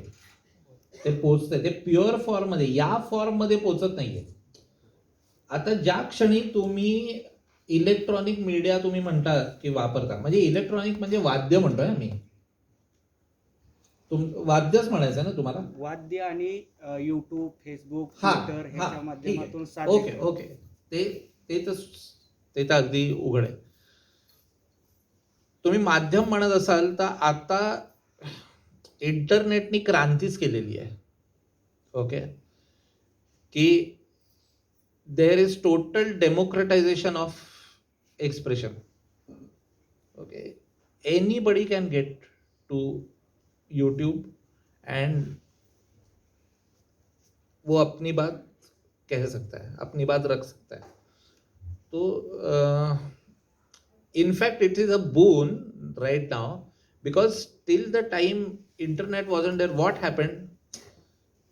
ते पोचतंय, ते प्युअर फॉर्म मध्ये, या फॉर्म मध्ये पोचत नाहीये. आता ज्या क्षणी तुम्ही इलेक्ट्रॉनिक मीडिया तुम्ही म्हणता की वापरता, म्हणजे इलेक्ट्रॉनिक म्हणजे वाद्य म्हणतोय मी, वाद्यच म्हणायचं ना तुम्हाला. वाद्य आणि युट्यूब, फेसबुक, हा, ट्विटर हा, ह्याच्या माध्यमातून ठीक आहे. ओके, ते तर अगदी उघड आहे. तुम्ही माध्यम म्हणत असाल तर आता इंटरनेटनी क्रांतीच केलेली आहे. ओके, की there is total democratisation of expression. Okay, anybody can get to YouTube and वो अपनी बात कह सकता है, अपनी बात रख सकता है. तो in fact it is a boon right now, because till the time internet wasn't there, what happened,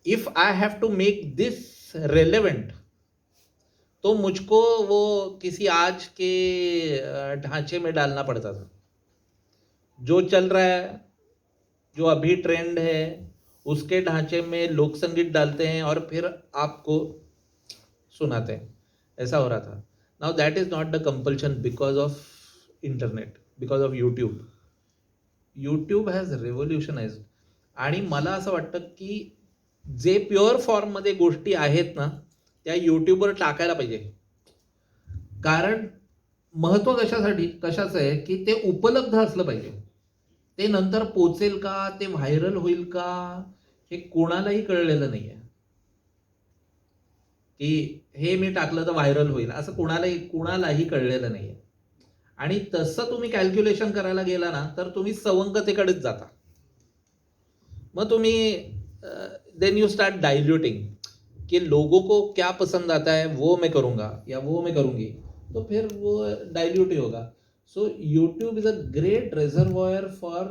if I have to make this relevant, तो मुझको वो किसी आज के ढांचे में डालना पड़ता था. जो चल रहा है, जो अभी ट्रेंड है, उसके ढांचे में लोक संगीत डालते हैं और फिर आपको सुनाते हैं. ऐसा हो रहा था. Now that is not the compulsion because of internet, because of YouTube. YouTube has revolutionise. आणि मला असं वाटतं की जे प्युअर फॉर्ममध्ये गोष्टी आहेत ना, त्या यूट्यूबवर टाकायला पाहिजे. कारण महत्त्व कशाचं आहे की ते उपलब्ध असलं पाहिजे. ते नंतर पोचेल का, ते व्हायरल होईल का, हे कोणालाही कळलेलं नाही आहे. की हे मी टाकलं तर व्हायरल होईल असं कुणालाही कळलेलं नाही आहे. आणि तसं तुम्ही कॅल्क्युलेशन करायला गेला ना तर तुम्ही सवंगतेकडेच जाता. मग तुम्ही देन यू स्टार्ट डाइल्यूटिंग कि लोगों को क्या पसंद आता है वो मैं करूँगा या वो मैं करूँगी, तो फिर वो डाइल्यूट ही होगा. So YouTube is a great reservoir for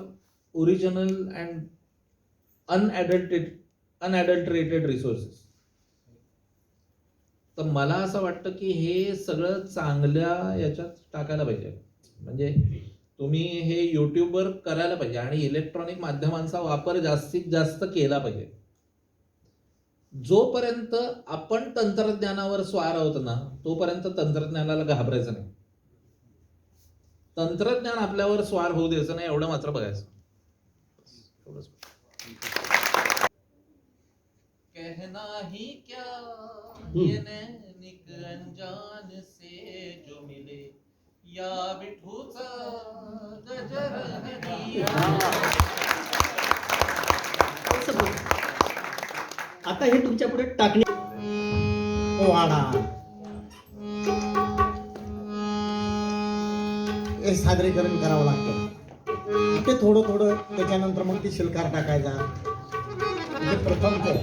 original and unadulterated resources. तर मला असं वाटतं की हे सगळं चांगल्या याच्यात टाकायला पाहिजे. म्हणजे तुम्ही हे यूट्यूबवर करायला पाहिजे आणि इलेक्ट्रॉनिक माध्यमांचा वापर जास्तीत जास्त केला पाहिजे. जोपर्यंत आपण तंत्रज्ञानावर स्वार आहोत ना, तोपर्यंत तंत्रज्ञानाला घाबरायचं नाही. तंत्रज्ञान आपल्यावर स्वार होऊ द्यायचं नाही, एवढं मात्र बघायचं. कहना ही क्या ये नैनिक अनजान से जो मिले, या विठूचा गजर हरिया. आता हे तुमच्या पुढे टाकणे पोवाडा हे सादरीकरण करावं लागतं. ते थोडं त्याच्यानंतर मग ती शिलकार टाकायचा. म्हणजे प्रथम तर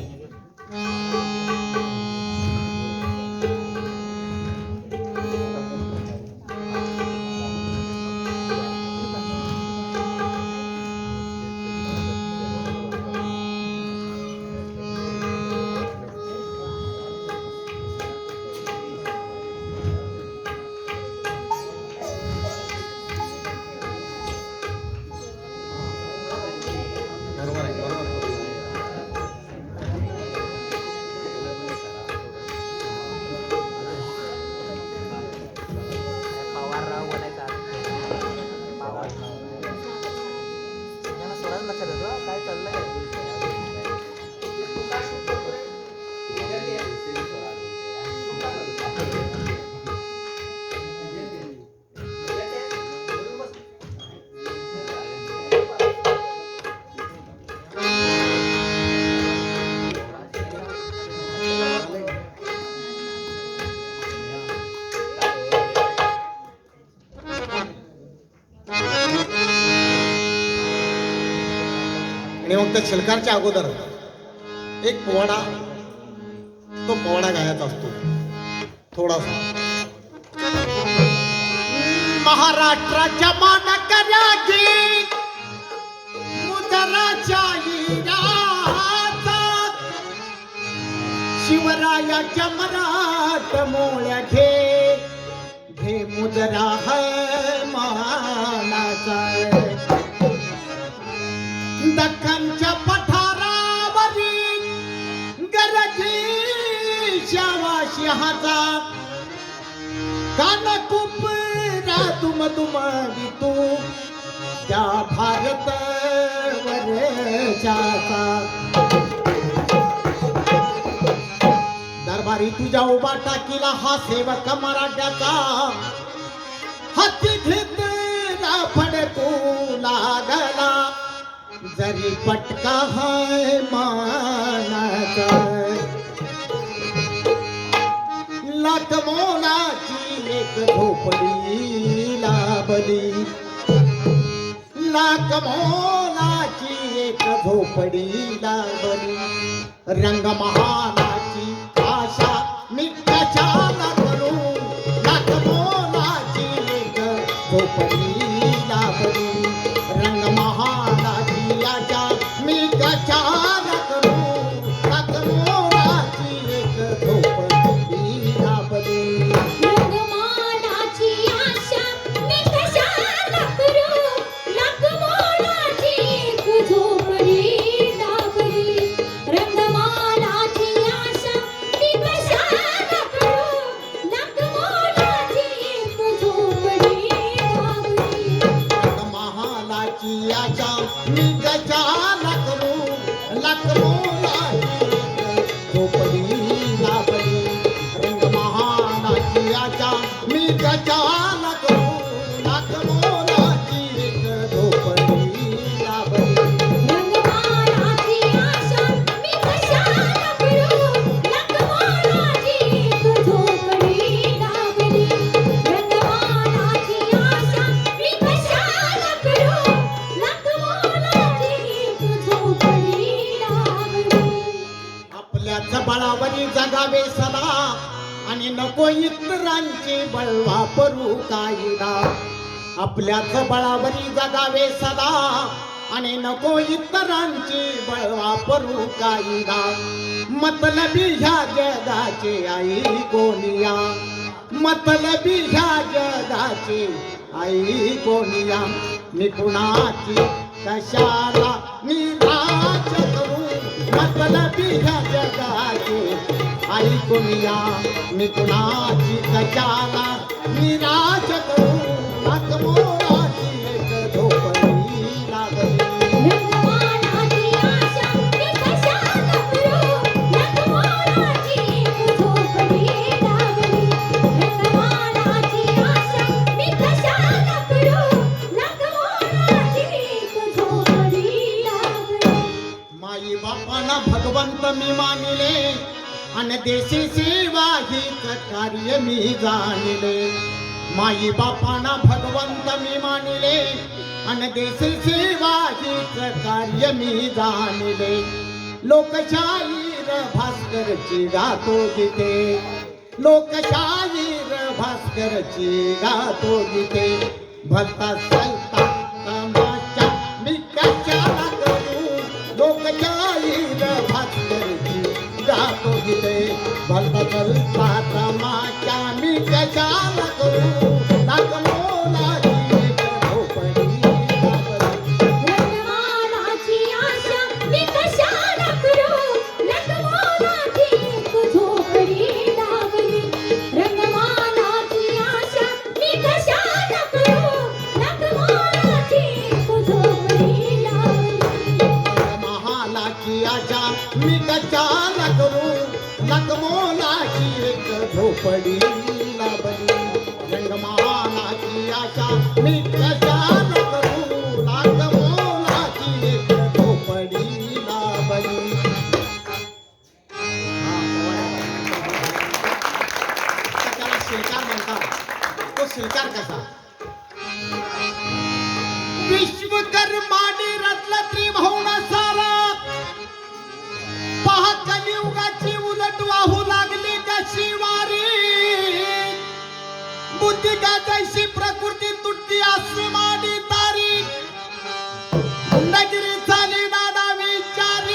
इथं शिलकारच्या अगोदर एक पोवाडा, तो पोवाडा गायचा असतो थोडासा. महाराष्ट्राच्या मानकऱ्याची मुदराच्या हिराचा शिवरायाच्या मराठ मोळ्या घे घे मुदरा है मानाचा. दख्खनच्या पठारावरी गरजी शावाशिहाचा कानकुपरा तुम तुम वितू त्या भारत वर्षाचा. दरबारी तुझ्या उभा टाकीला हा सेवक मराठ्याचा हाती घेतला फडकू लागला जरी पटका है मानाचा. लाख मोलाची एक झोपडी लाभली लाख मोलाची एक झोपडी लाभली. रंगमहालाची आशा मिठाच्या करू लाख मोलाची एक झोपडी लाभली. रंगमहालाची आशा मिठाच्या करू लाख मोलाची एक झोपडी लाभली. रंगमालाची आशा मी कशाला करू लाख मोलाची एक झोपडी लाभली. रंगमालाची आशा मी कशाला करू लाख मोलाची एक झोपडी लाभली. महालाची आशा मी गजाला करू लाख मोलाची एक झोपडी लाभली. रंगमहालाची आशा मी गजाला करू लाख मोलाची एक झोपडी लाभली. रंगमालाची आशा मी कशाला करू लाख मोलाची एक झोपडी लाभली. रंगमालाची आशा मी कशाला करू लाख मोलाची एक झोपडी लाभली. आपल्याच बळावरी जगावे सदा आणि नको इतरांचे बळ वापरू कायदा. आपल्याच बळावरी जगावे सदा आणि नको इतरांचे बळ वापरू कायदा. मतलबी ह्या जगाचे आई कोणिया मतलबी ह्या जगाचे आई कोणिया. मी कुणाची कशाला निराश करू मतलबी ह्या जगाचे आई कोणिया. मी कुणाची कशाला निराश करू लाख मोलाची एक झोपडी लागली. रंगमालाची आशा मी कशाला करू लाख मोलाची एक झोपडी लाभली. रंगमालाची आशा मी कशाला करू लाख मोलाची एक झोपडी लाभली. माई बापाना भगवंत मी मानिले आणि देशी सेवा हीच कार्य मी जाणले. माई बापाना भगवंत मी मानिले आणि देशी सेवा हीच कार्य मी जाणले. लोकशाहीर भास्करची गातो गीते लोकशाहीर भास्करची गातो गीते. भलता सलता तमाशा मी कशाला करू लोकशाहीर भास्करची गातो गीते. भलता सलता तमाशा मी कशाला करू लाख मोलाची एक झोपडी लाभली. रंगमालाची आशा मी कशाला करू लाख मोलाची एक झोपडी लाभली. रंगमालाची आशा मी कशाला करू लाख मोलाची एक झोपडी लाभली. महालाची आशा मी कशाला करू लाख मोलाची एक झोपडी लाभली. रंगमालाची आशा मी कशाला करू लाख मोलाची एक झोपडी लाभली. त्याला शिलकार म्हणतात. तो शिलकार कसा विश्वकर्माने रचला त्रिभुवन सारा कैसी प्रकृती तुटती आसमानी तारी गुंडगिरी चाली दादा विचारी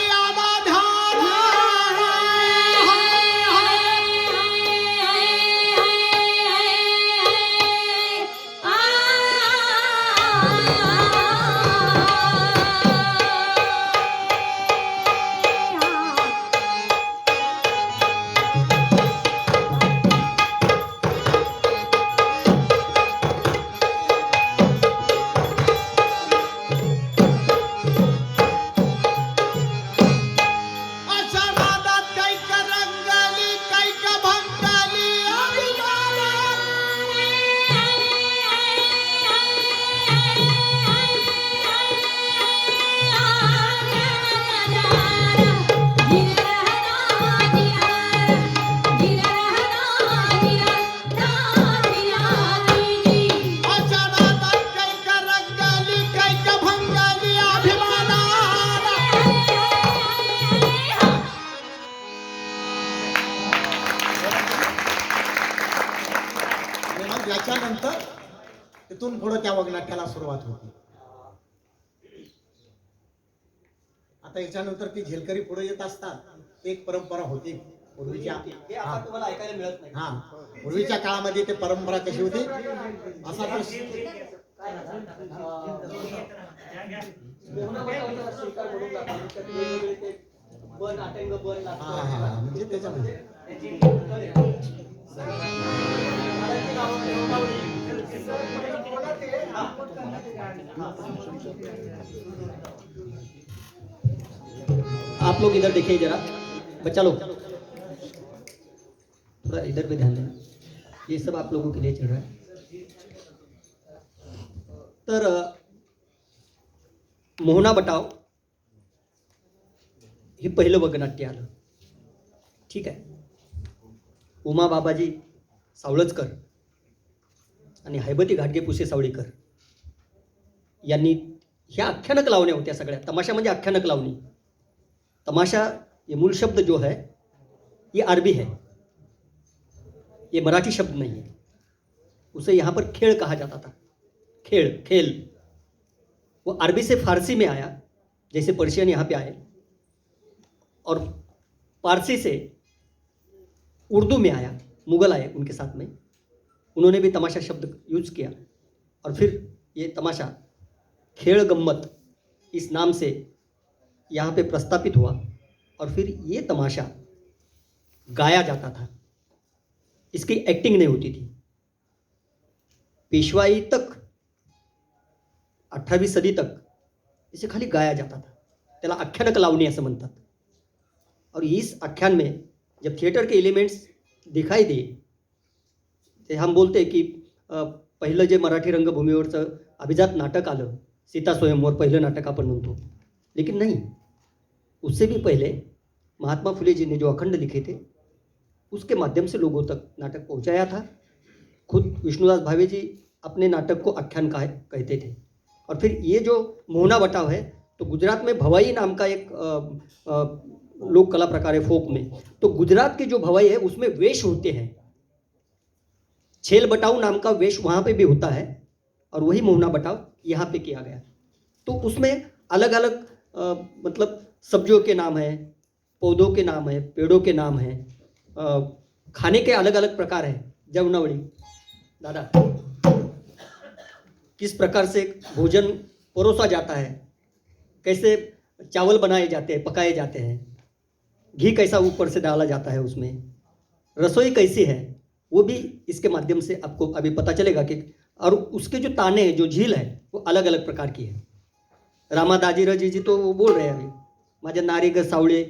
अशा नादात कैक रंगाली कैक भंगाली अशा नादात कैक रंगाली कैक भंगाली अभिमानाला आणि मग याच्यानंतर तिथून पुढे त्या वगनाट्याला सुरुवात होती. आता याच्यानंतर ती झेलकरी पुढे येत असतात एक परंपरा होती पूर्वीच्या. हे आता तुम्हाला ऐकायला मिळत नाही. हा पूर्वीच्या काळामध्ये ते परंपरा कशी होती असा तो बन अटंग बन म्हणजे त्याच्यामध्ये आप लोग इधर देखिए जरा, बच्चा लोग थोड़ा इधर पे ध्यान देना, ये सब आप लोगों के लिए चल रहा है. तर मोहना बटाव हे पहिलं वगनाट्य आलं. ठीक आहे. उमा बाबाजी सावळजकर आणि हैबती घाटगे पुसे सावळीकर यांनी ह्या आख्यानक लावण्या होत्या सगळ्या. तमाशा म्हणजे आख्यानक लावणी. तमाशा ये मूल शब्द जो है ये अरबी है, ये मराठी शब्द नहीं है. उसे यहाँ पर खेल कहा जाता था. खेल खेल वो अरबी से फारसी में आया, जैसे पर्शियन यहाँ पे आए, और पारसी से उर्दू में आया. मुगल आए उनके साथ में, उन्होंने भी तमाशा शब्द यूज किया और फिर ये तमाशा खेल गम्मत इस नाम से यहाँ पे प्रस्तापित हुआ और फिर ये तमाशा गाया जाता था. इसकी एक्टिंग नहीं होती थी. पेशवाई तक 18वीं सदी तक इसे खाली गाया जाता था. त्याला आख्यानक लावणी असं म्हणतात. और इस आख्यान में जब थिएटर के एलिमेंट्स दिखाई दिए, ते हम बोलते हैं की पहिलं जे मराठी रंगभूमीवरचं अभिजात नाटक आलं, सीता स्वयंवर पहिलं नाटक आपण म्हणतो. लेकिन नहीं, उससे भी पहले महात्मा फुले जी ने जो अखंड लिखे थे उसके माध्यम से लोगों तक नाटक पहुंचाया था. खुद विष्णुदास भावे जी अपने नाटक को आख्यान कहते थे. और फिर ये जो मोहना बटाव है तो गुजरात में भवाई नाम का एक लोक कला प्रकार है फोक में. तो गुजरात की जो भवाई है उसमें वेश होते हैं. छेल बटाऊ नाम का वेश वहाँ पे भी होता है और वही मोहना बटाव यहाँ पे किया गया. तो उसमें अलग अलग मतलब सब्जियों के नाम हैं, पौधों के नाम हैं, पेड़ों के नाम हैं, खाने के अलग अलग प्रकार हैं. जवनावली दादा, किस प्रकार से भोजन परोसा जाता है, कैसे चावल बनाए जाते हैं, पकाए जाते हैं, घी कैसा ऊपर से डाला जाता है, उसमें रसोई कैसी है, वो भी इसके माध्यम से आपको अभी पता चलेगा कि. और उसके जो ताने हैं, जो झील है, वो अलग अलग प्रकार की है. रामादाजीराजी जी तो वो बोल रहे हैं अभी, माझ्या नारी ग सावळे,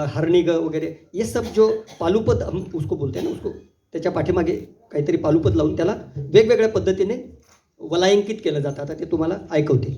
हरणी ग वगैरे, ये सब जो पालुपद हम उसको बोलते हैं ना, उसको त्याच्या पाठीमागे काहीतरी पालुपद लावून त्याला वेगवेगळ्या पद्धतीने वलायंकित केलं जातं. आता ते तुम्हाला ऐकवतील.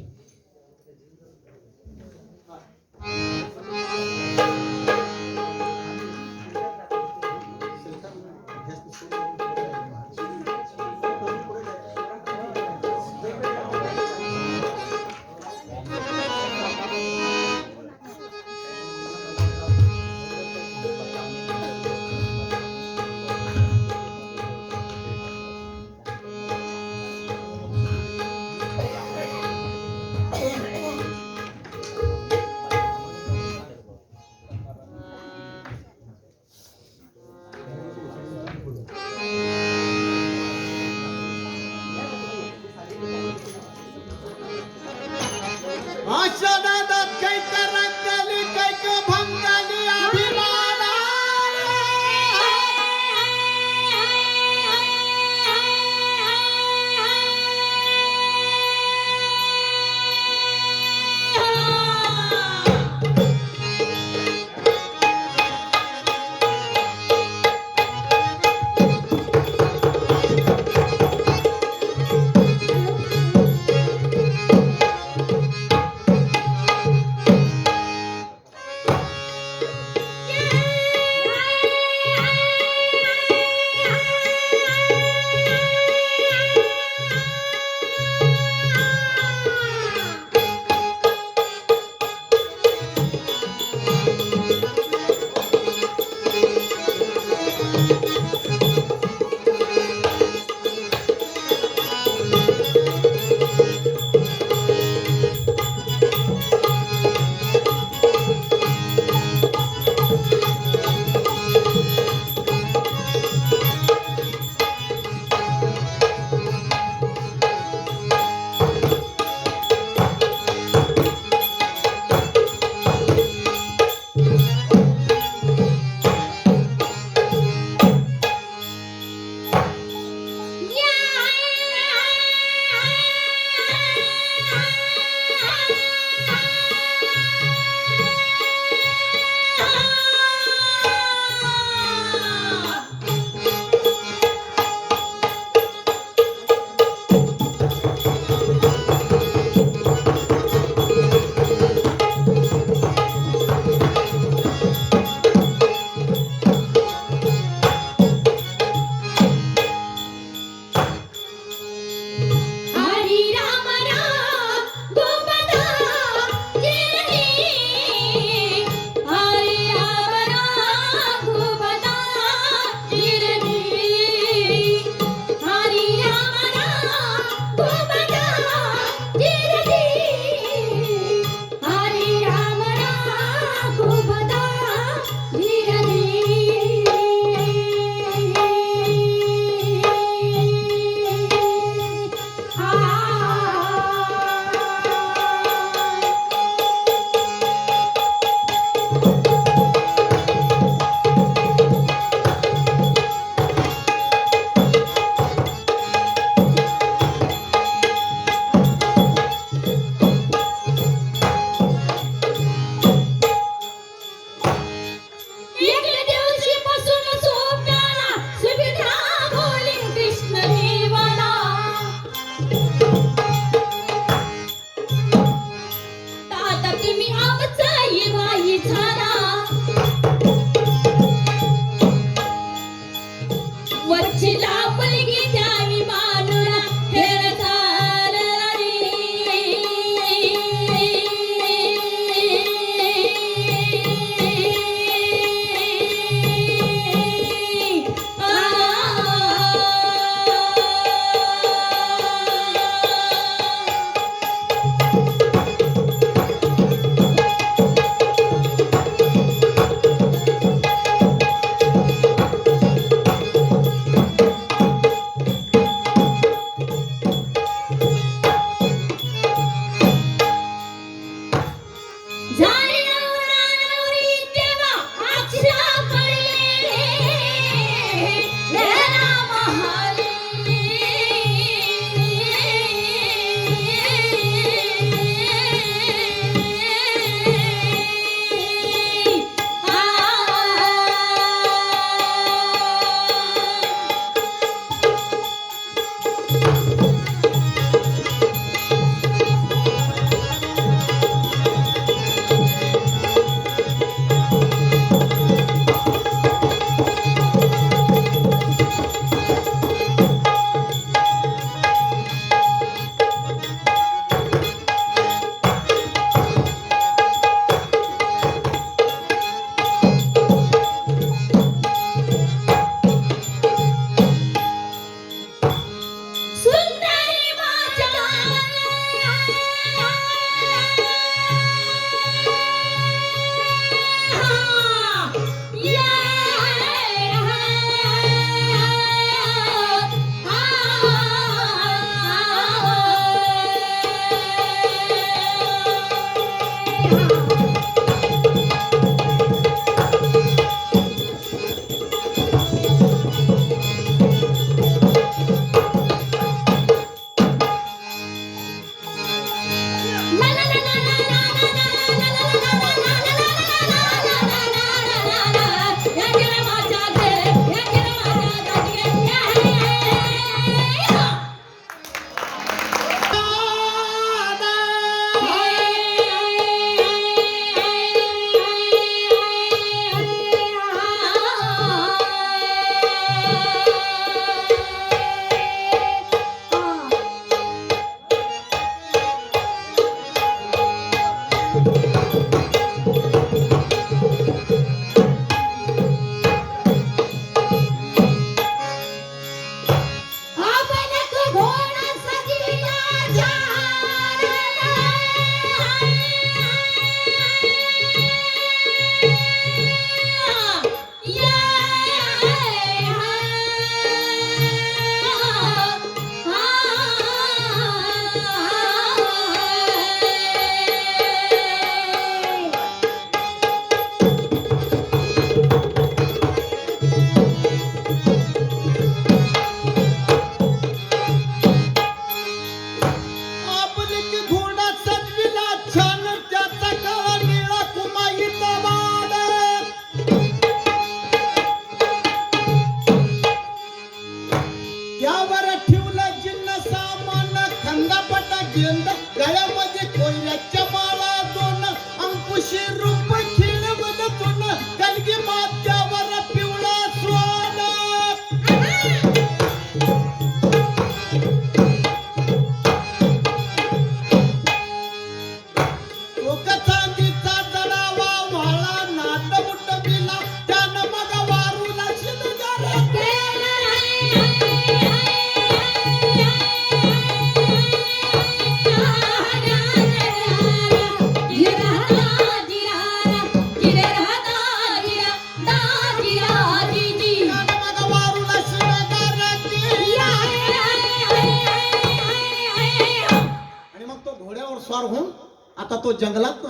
पार होऊन आता तो जंगलात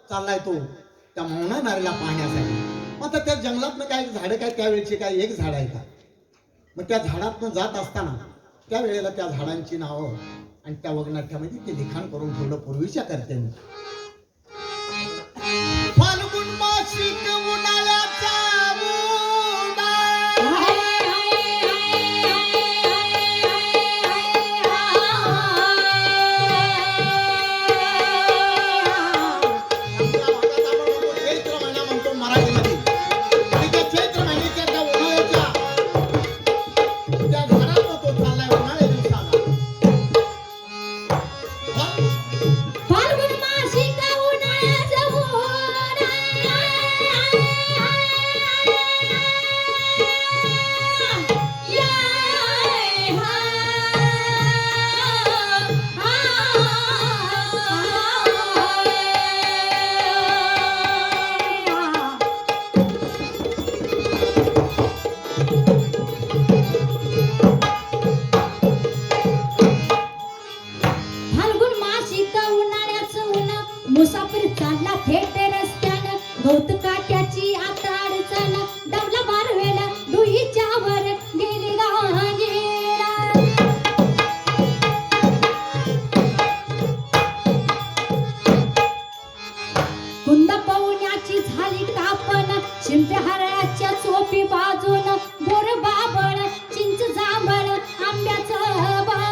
चाललाय तो त्या मौना नारीला पाहण्यासाठी. मग आता त्या जंगलातनं काय झाडं काय त्यावेळेचे काय एक झाड आहे का? मग त्या झाडातनं जात असताना त्यावेळेला त्या झाडांची नावं आणि त्या वगनाट्यामध्ये ते लिखाण करून ठेवलं पूर्वीच्या कर्त्यांनी. फाल्गुन मासिक उन्हाळ्याचा चैत्र महिना म्हणतो मराठीमध्ये. आणि त्या चैत्र महिन्याच्या त्या उन्हाळ्याच्या त्या झाडात तो चाललाय उन्हाळ्या दिवसाला. फाल्गुन मासिक उन्हाळ्याचा ओढा. या फाल्गुन मासिक उन्हाळ्याचं ऊन मुसाफिर चालला थेट रस्त्यानं. गवत काट्याची आता अडचण डबला बारवेला डोईच्या वर गेली गाजेला. कुंद पवण्याची झाली कापण शिंपे हरळाच्या चोपी बाजून बोर बाबळ चिंच जांभळ आंब्याचं बन.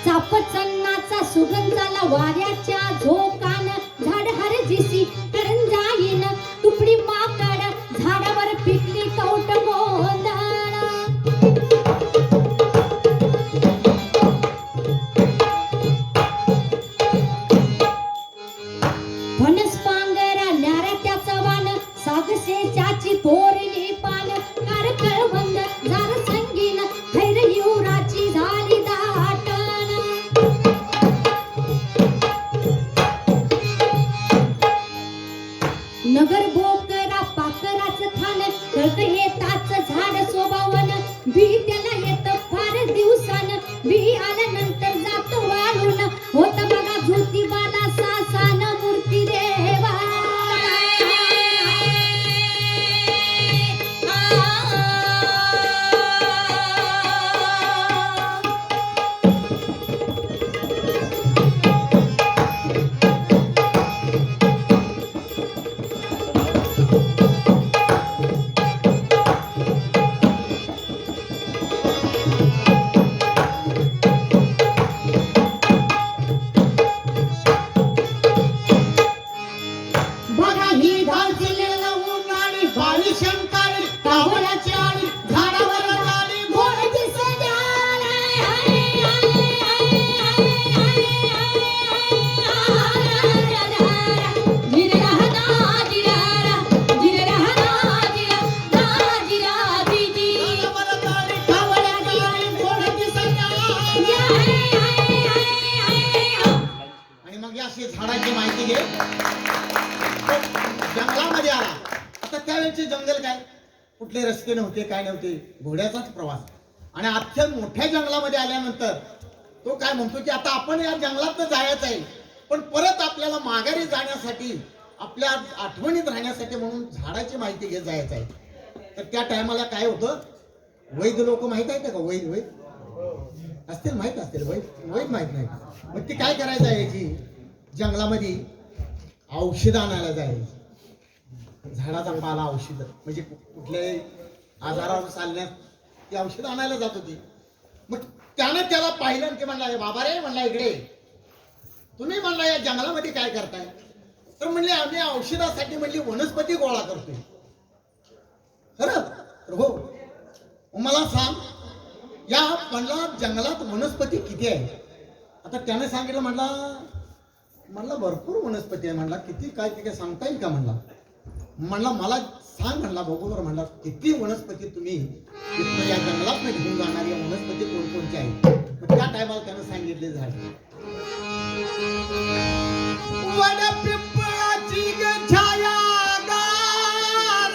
चापचन्नाचा सुगंधाला वाऱ्याच्या झोकान झाड हरजिसी करंजाईन तुपडी माकड झाडावर पिकली कवट गोंधळ. फणस पांगरा न्यारा त्याचा वान सागसेच्याची तोरली पान कार कळवंद झार संगीन खैर युराची झाली दाटण. नगर बोकरा पाकराचं खान कळत येताच झाड स्वभावन बी त्याला येत फार दिवसान बी आल्यानंतर जात वाळून होत बघा ज्योतिबाला सासान मूर्ती देवा. बघा ही गावलेला उन्हाळी बाळी शंकाळी कावळ्याची आळी झाडावर आली मोरची सजाला. आणि मग या अशी झाडाची माहिती घे. जंगलामध्ये आला. आता त्यावेळेचे जंगल काय, कुठले रस्ते नव्हते, काय नव्हते, घोड्याचाच प्रवास. आणि अत्यंत मोठ्या जंगलामध्ये आल्यानंतर तो काय म्हणतो की आता आपण या जंगलात जायचं आहे, पण परत आपल्याला माघारी जाण्यासाठी आपल्या आठवणीत राहण्यासाठी म्हणून झाडाची माहिती घेत जायचं आहे. तर त्या टायमाला काय होतं, वैद लोक माहित आहेत का? वैद वैद असतील, माहित असतील. वैद माहित नाही. मग ती काय करायचं आहे की जंगलामध्ये औषध आणायला जायचं. झाडाचा पाला औषध म्हणजे कुठल्याही आजारावर चालण्यात ती औषध आणायला जात होती. मग त्यानं त्याला पाहिलं आणि ते म्हणला, बाबा रे म्हणला, इकडे तुम्ही म्हणला या जंगलामध्ये काय करताय? तर म्हणले आम्ही औषधासाठी म्हणली वनस्पती गोळा करतोय. खरं? तर हो. मला सांग, या म्हणला जंगलात वनस्पती किती आहे? आता त्याने सांगितलं, म्हणला भरपूर वनस्पती आहे. म्हणला किती काय ते काय सांगता येईल का? म्हणला मला सांग. म्हणला बघूवर. म्हणला किती वनस्पती तुम्ही या जंगलात घेऊन जाणारी वनस्पती कोणकोणती आहेत? त्या टायमाला त्यानं सांगितले झाड वड पिंपळाची छाया गार.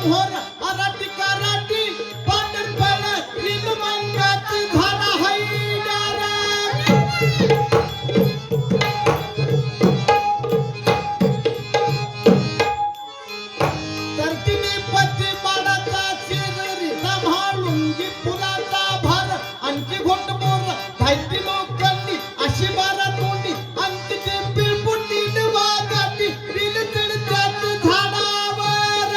मोहर अराटी कराटी पांढर पळ रिन मंगाची झाडा हैदारा तरतीने पती बाळाचा शिररी सांभाळून जी फुलाचा भार आणखी घोट मोर धायती लोकांनी अशी बारा तोंडी आणखी ते पिळपुटी वागाटी रिल चढत्यात झाडावर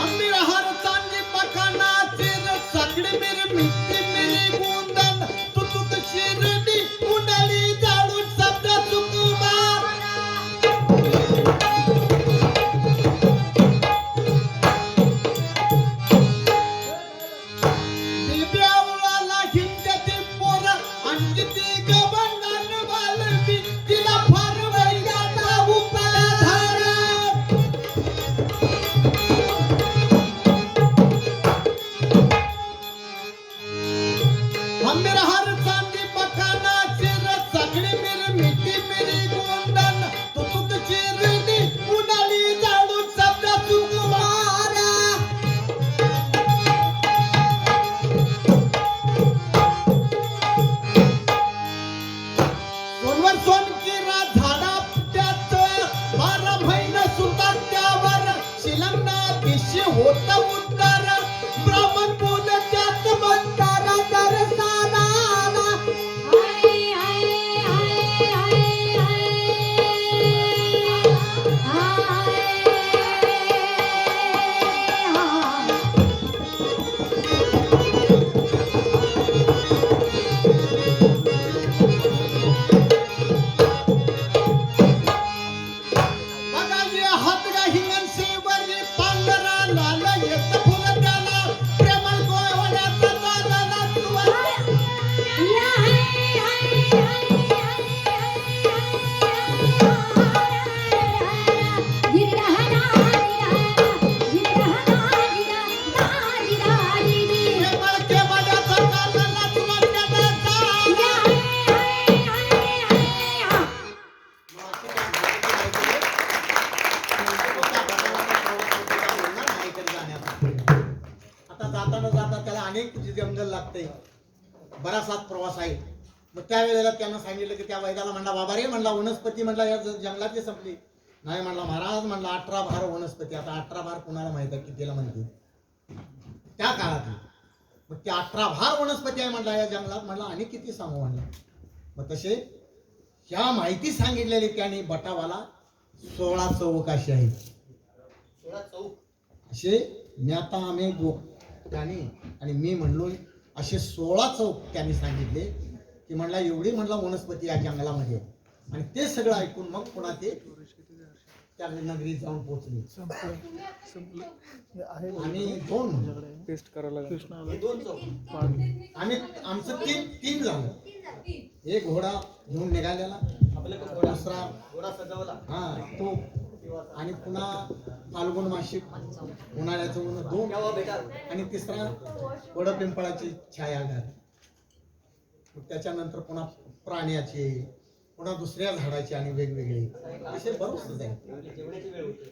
आम्ही राहर चांदी मकाना चिर साकडे मिर मिठी मिरी गुंदन तुतुक शिरडी कुंडली जाळून शब्द सुकुमार बिब्यावळाला हिंडती पोर आणखी ती गबंडान वालवी तिला फार वैगाचा उपला धारा आम्ही राहर चांदी मकाना चिर साकडे मिर मिठी मिरी गुंडन तुतुक शिरडी कुंडली जाळून शब्द सुकुमार सोनवर सोनकिरा झाडा त्यात बारा महिना सुद्धा त्यावर शिलंगना दिशी होता उद्धार ब्राह्मण बोल त्यात मंदारा दरसाला बघाली हात गा हिंगण सेवरी पांढरा लाल येत फुल त्याला प्रेमळ गोवड्याचा चालला तुवा प्रेमळ केवड्याचा चालला तुवा आता जाताना जाता त्याला अनेक जंगल लागते बराचसाच प्रवास आहे मग त्यावेळेला त्यानं सांगितलं की त्या वैद्याला म्हणला बाबा रे म्हणला वनस्पती म्हणला या जंगलातली संपली नाही म्हणला महाराज म्हणला 18 भार वनस्पती आता 18 भार कुणाला माहित आहे कितीला म्हणते त्या काळात मग त्या 18 भार वनस्पती आहे म्हणला या जंगलात म्हणला आणि किती सांगू म्हणला मग तसे ह्या माहिती सांगितलेली त्याने बटावाला 16 चौक अशी आहेत 16 चौक असे मी आता आम्ही त्याने आणि मी म्हणलो असे 16 चौक त्यांनी सांगितले की म्हणला एवढी म्हणला वनस्पती या जंगलामध्ये आणि ते सगळं ऐकून मग पुन्हा ते त्या नगरीत जाऊन पोहोचले आणि पेस्ट करायला हे 2 चौक आम्ही आमचं तीन झालं एक घोडा घेऊन निघालेला आपल्या घोडा दुसरा घोडा सजवला हा तो आणि पुन्हा फाल्गुन मासिक उन्हाळ्याचं ऊन 2 केव्हा भेटाल आणि तिसरा वड पिंपळाची छाया घात त्याच्यानंतर पुन्हा प्राण्याचे पुन्हा दुसऱ्या झाडाचे आणि वेगवेगळे असे बरोच आहे जेवणाची वेळ होती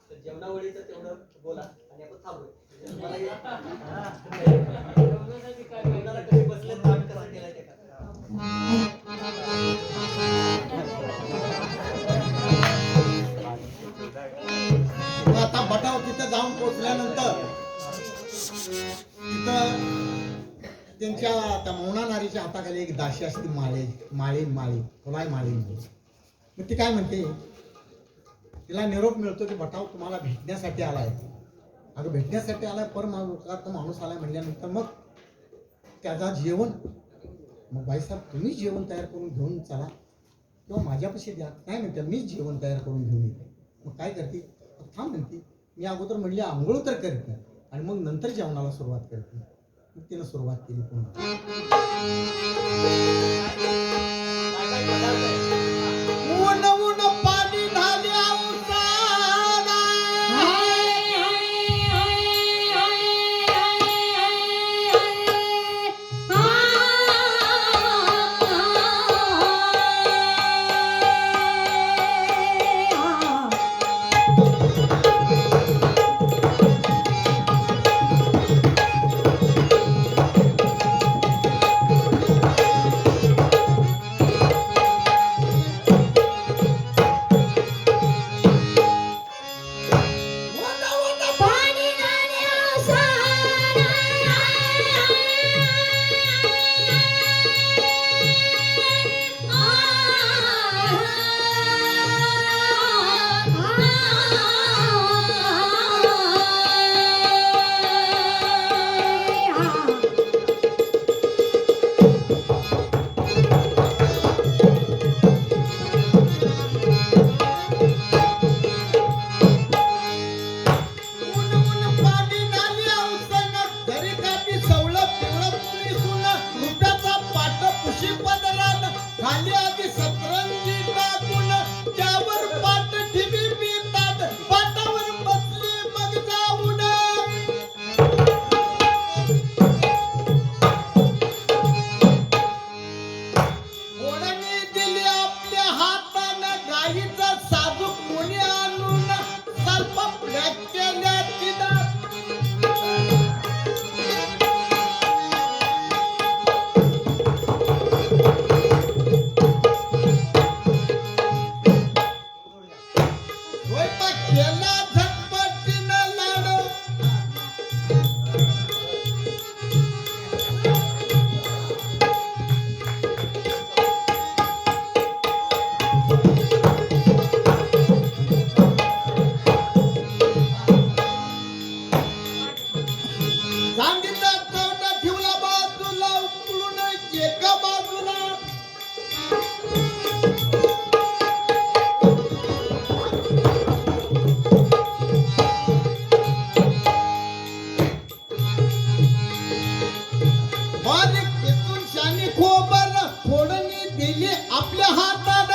तर जेवणावळीचं तेवढं बोला आणि आपण थांबू मला जेवणाला कसे बसले ताट कसं केलं ते करा. मग आता बटाव तिथं जाऊन पोहोचल्यानंतर तिथं त्यांच्या त्या मौना नारीच्या हाताखाली एक दाशी असते माळी फुलाय माळी मग ती काय म्हणते तिला निरोप मिळतो की बटाव तुम्हाला भेटण्यासाठी आलाय अगं भेटण्यासाठी आलाय परमात्मा माणूस आलाय म्हणल्यानंतर मग त्याचा जेवण मग बाईसाहेब तुम्ही जेवण तयार करून घेऊन चला किंवा माझ्यापाशी द्या काय म्हणते मीच जेवण तयार करून घेऊन येते मग काय करते थांब म्हणते मी अगोदर म्हणली आंघोळ तर करते आणि मग नंतर जेवणाला सुरुवात करते मग तिनं सुरुवात केली पुन्हा ऊन ऊन पाणी झाल्या उसाला सतरंजी टाकून त्यावर पाट ठिबी पितात पाटावर बसले मग जाऊन कोणाने दिली आपल्या हातानं गाईचा साजूक मुनी आणून सल्पपड्या केल्या तिनं स्वयंपाक केला झटपटीनं लाडू चांदीचा चौदा ठेवला बाजूला उकळून एका बाजूला बारीक किसून शानी खोबर फोडणी दिली आपल्या हातात